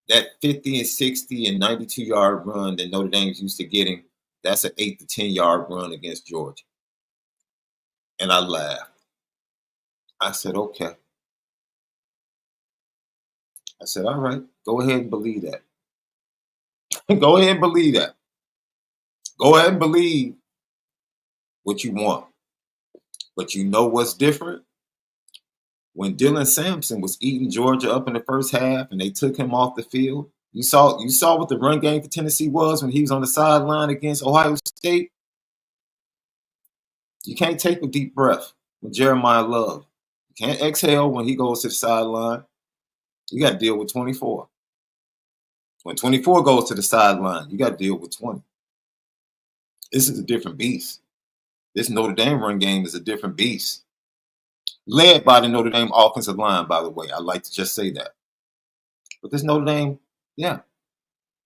that 50 and 60 and 92-yard run that Notre Dame's used to getting, that's an 8 to 10-yard run against Georgia. And I laughed. I said, okay. I said, all right, go ahead and believe that. Go ahead and believe that. Go ahead and believe what you want. But you know what's different? When Dylan Sampson was eating Georgia up in the first half and they took him off the field, you saw what the run game for Tennessee was when he was on the sideline against Ohio State. You can't take a deep breath with Jeremiah Love. You can't exhale when he goes to the sideline. You got to deal with 24. When 24 goes to the sideline, you got to deal with 20. This is a different beast. This Notre Dame run game is a different beast. Led by the Notre Dame offensive line, by the way. I like to just say that. But this Notre Dame, yeah,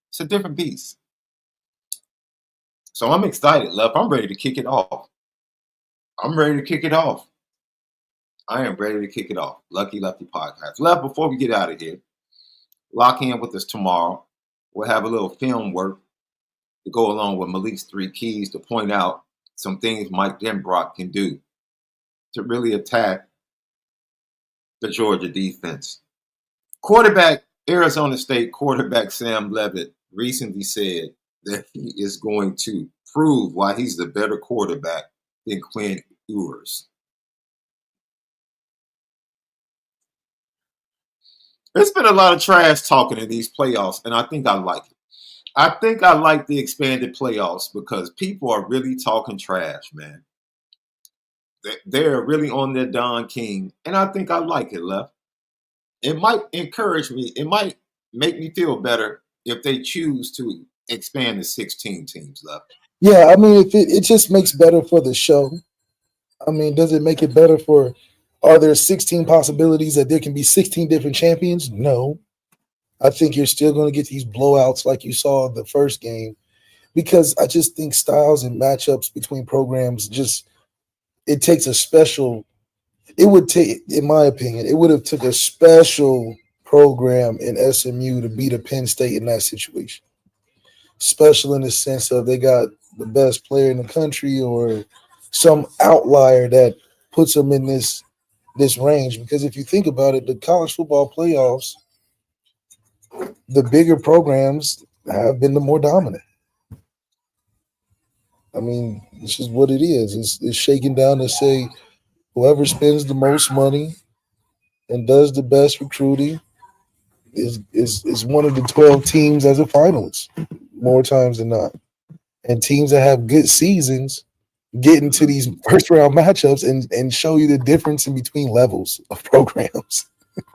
it's a different beast. So I'm excited, Left. I'm ready to kick it off. I'm ready to kick it off. I am ready to kick it off. Lucky Lefty Podcast. Left, before we get out of here, lock in with us tomorrow. We'll have a little film work to go along with Malik's 3 keys to point out some things Mike Denbrock can do to really attack the Georgia defense. Arizona State quarterback Sam Levitt recently said that he is going to prove why he's the better quarterback than Quinn Ewers. There's been a lot of trash talking in these playoffs, and I think I like it. I think I like the expanded playoffs because people are really talking trash, man. They're really on their Don King, and I think I like it, Left. It might encourage me. It might make me feel better if they choose to expand to 16 teams, Left. Yeah, I mean, if it just makes better for the show. I mean, does it make it better for? Are there 16 possibilities that there can be 16 different champions? No. I think you're still going to get these blowouts like you saw the first game because I just think styles and matchups between programs it takes a special – it would take, in my opinion, it would have took a special program in SMU to beat a Penn State in that situation. Special in the sense of they got the best player in the country or some outlier that puts them in this this range, because if you think about it, the college football playoffs, the bigger programs have been the more dominant. I mean, this is what it is. It's shaking down to say whoever spends the most money and does the best recruiting is one of the 12 teams as a finalist more times than not. And teams that have good seasons get into these first round matchups and show you the difference in between levels of programs.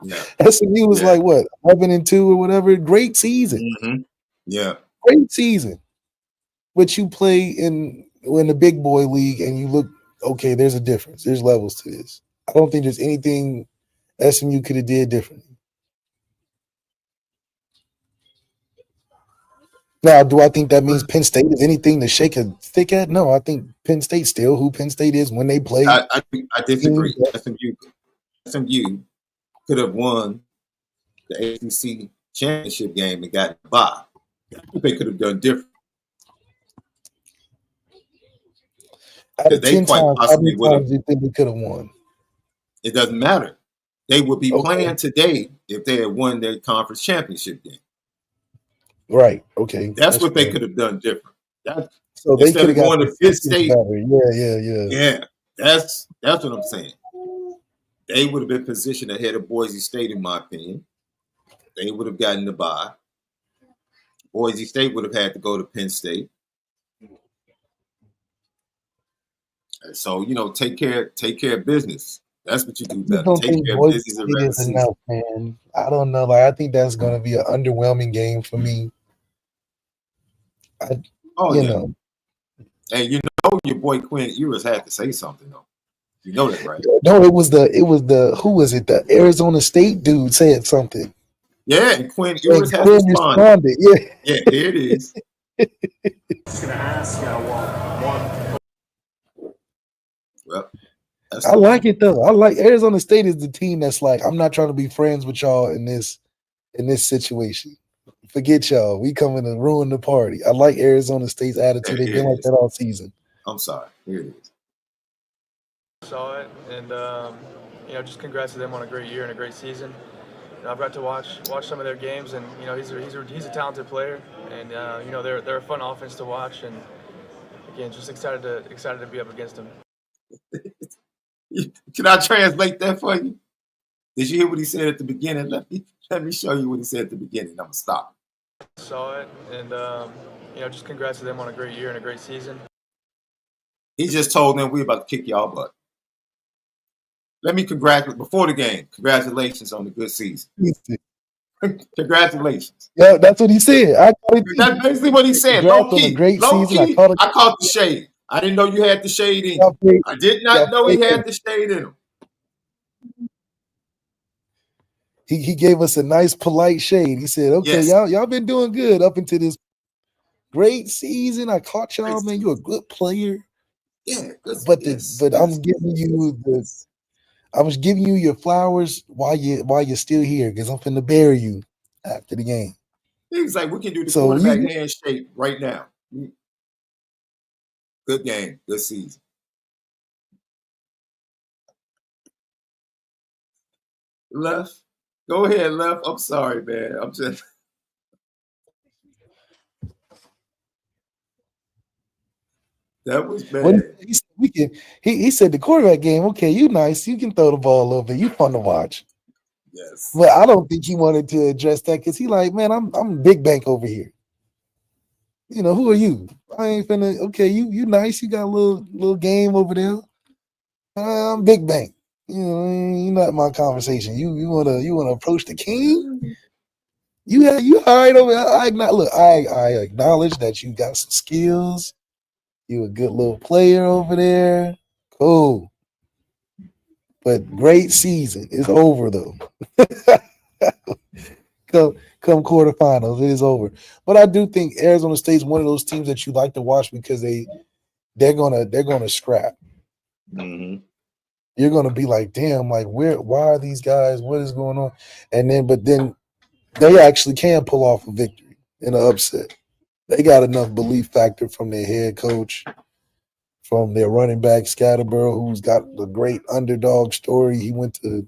Yeah. SMU was like what, 11-2 or whatever. Great season. Mm-hmm. Yeah. Great season. But you play in the big boy league and you look, okay, there's a difference. There's levels to this. I don't think there's anything SMU could have did differently. Now, do I think that means Penn State is anything to shake a stick at? No, I think Penn State still who Penn State is when they play. I disagree. SMU could have won the ACC championship game and got by. I think they could have done different. Out of 10 times, how many times do you think they could have won? It doesn't matter. They would be playing today if they had won their conference championship game. Right. Okay. That's what they could have done different. So they could have gone to Fifth State. Yeah. That's what I'm saying. They would have been positioned ahead of Boise State, in my opinion. They would have gotten the bye. Boise State would have had to go to Penn State. So, take care of business. That's what you do better. Take care of business and is enough, man. I don't know. I think that's going to be an underwhelming game for me. You know. And your boy Quinn Ewers had to say something though. You know that, right? No, it was the who was it? The Arizona State dude said something. Yeah, and Quinn Ewers had responded. Yeah, there it is. Just gonna ask one. Well, I like it though. I like Arizona State is the team that's like, I'm not trying to be friends with y'all in this situation. Forget y'all. We coming to ruin the party. I like Arizona State's attitude. They've been like that all season. I'm sorry. Here it is. Saw it, and just congrats to them on a great year and a great season. I've got to watch some of their games, and he's a talented player, and they're a fun offense to watch, and again, just excited to be up against them. Can I translate that for you? Did you hear what he said at the beginning? Let me show you what he said at the beginning. I'm gonna stop. Saw it, and just congrats to them on a great year and a great season. He just told them we about to kick y'all butt. Let me congratulate before the game. Congratulations on the good season. Congratulations. Yeah, that's what he said. That's basically what he said. Low key. I caught the shade. I didn't know you had the shade in you. I did not know he had the shade in him. He gave us a nice, polite shade. He said, okay, y'all been doing good up into this great season. I caught y'all, man. You're a good player. Yeah. But I'm giving you your flowers while you're still here because I'm finna bury you after the game. He was like, we can do the quarterback handshake right now. Good game, good season. Left. Go ahead, Left. I'm sorry, man. I'm just. That was bad. He said the quarterback game. Okay, you nice. You can throw the ball a little bit. You fun to watch. Yes. But I don't think he wanted to address that because he like, man, I'm big bank over here. Who are you? I ain't finna. Okay, you nice. You got a little game over there. I'm big bank. You're not my conversation. You wanna approach the king? You all right over there. I acknowledge that you got some skills. You a good little player over there. Cool. But great season. It's over though. Come quarterfinals, it is over. But I do think Arizona State's one of those teams that you like to watch because they're gonna scrap. Mm-hmm. You're gonna be like, damn, like why are these guys? What is going on? But then they actually can pull off a victory in an upset. They got enough belief factor from their head coach, from their running back Scatterborough, who's got the great underdog story. He went to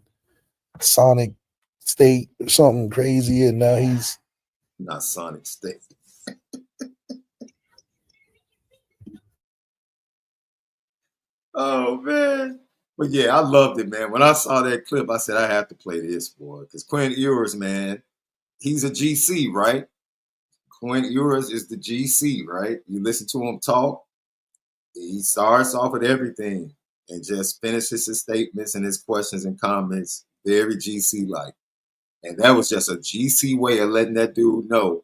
Sonic State or something crazy, and now he's not Sonic State. Oh man. But yeah, I loved it, man. When I saw that clip, I said I have to play this, boy. Because Quinn Ewers, man, he's a GC, right? Quinn Ewers is the GC, right? You listen to him talk, he starts off with everything and just finishes his statements and his questions and comments very GC-like. And that was just a GC way of letting that dude know,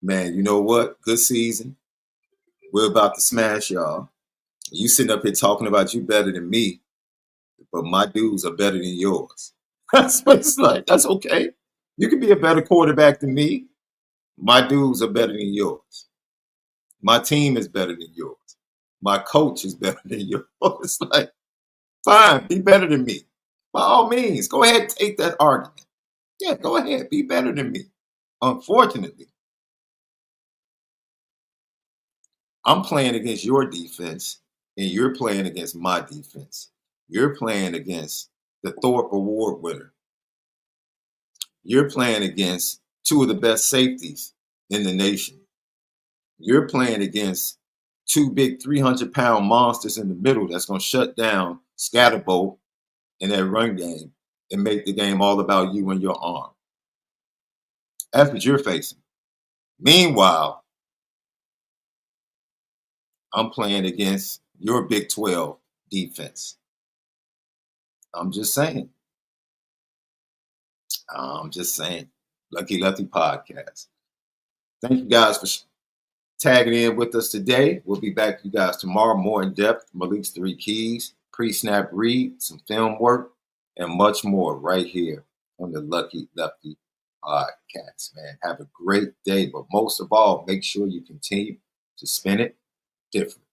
man, you know what? Good season. We're about to smash y'all. You sitting up here talking about you better than me, but my dudes are better than yours. That's what it's like. That's okay. You can be a better quarterback than me. My dudes are better than yours. My team is better than yours. My coach is better than yours. It's like, fine, be better than me. By all means, go ahead and take that argument. Yeah, go ahead, be better than me. Unfortunately, I'm playing against your defense, and you're playing against my defense. You're playing against the Thorpe Award winner. You're playing against two of the best safeties in the nation. You're playing against two big 300-pound monsters in the middle that's going to shut down Scatterbo in that run game and make the game all about you and your arm. That's what you're facing. Meanwhile, I'm playing against your Big 12 defense. I'm just saying. Lucky Lefty Podcast. Thank you guys for tagging in with us today. We'll be back to you guys tomorrow, more in depth. Malik's 3 keys, pre-snap read, some film work, and much more right here on the Lucky Lefty Podcast, man. Have a great day, but most of all, make sure you continue to spin it different.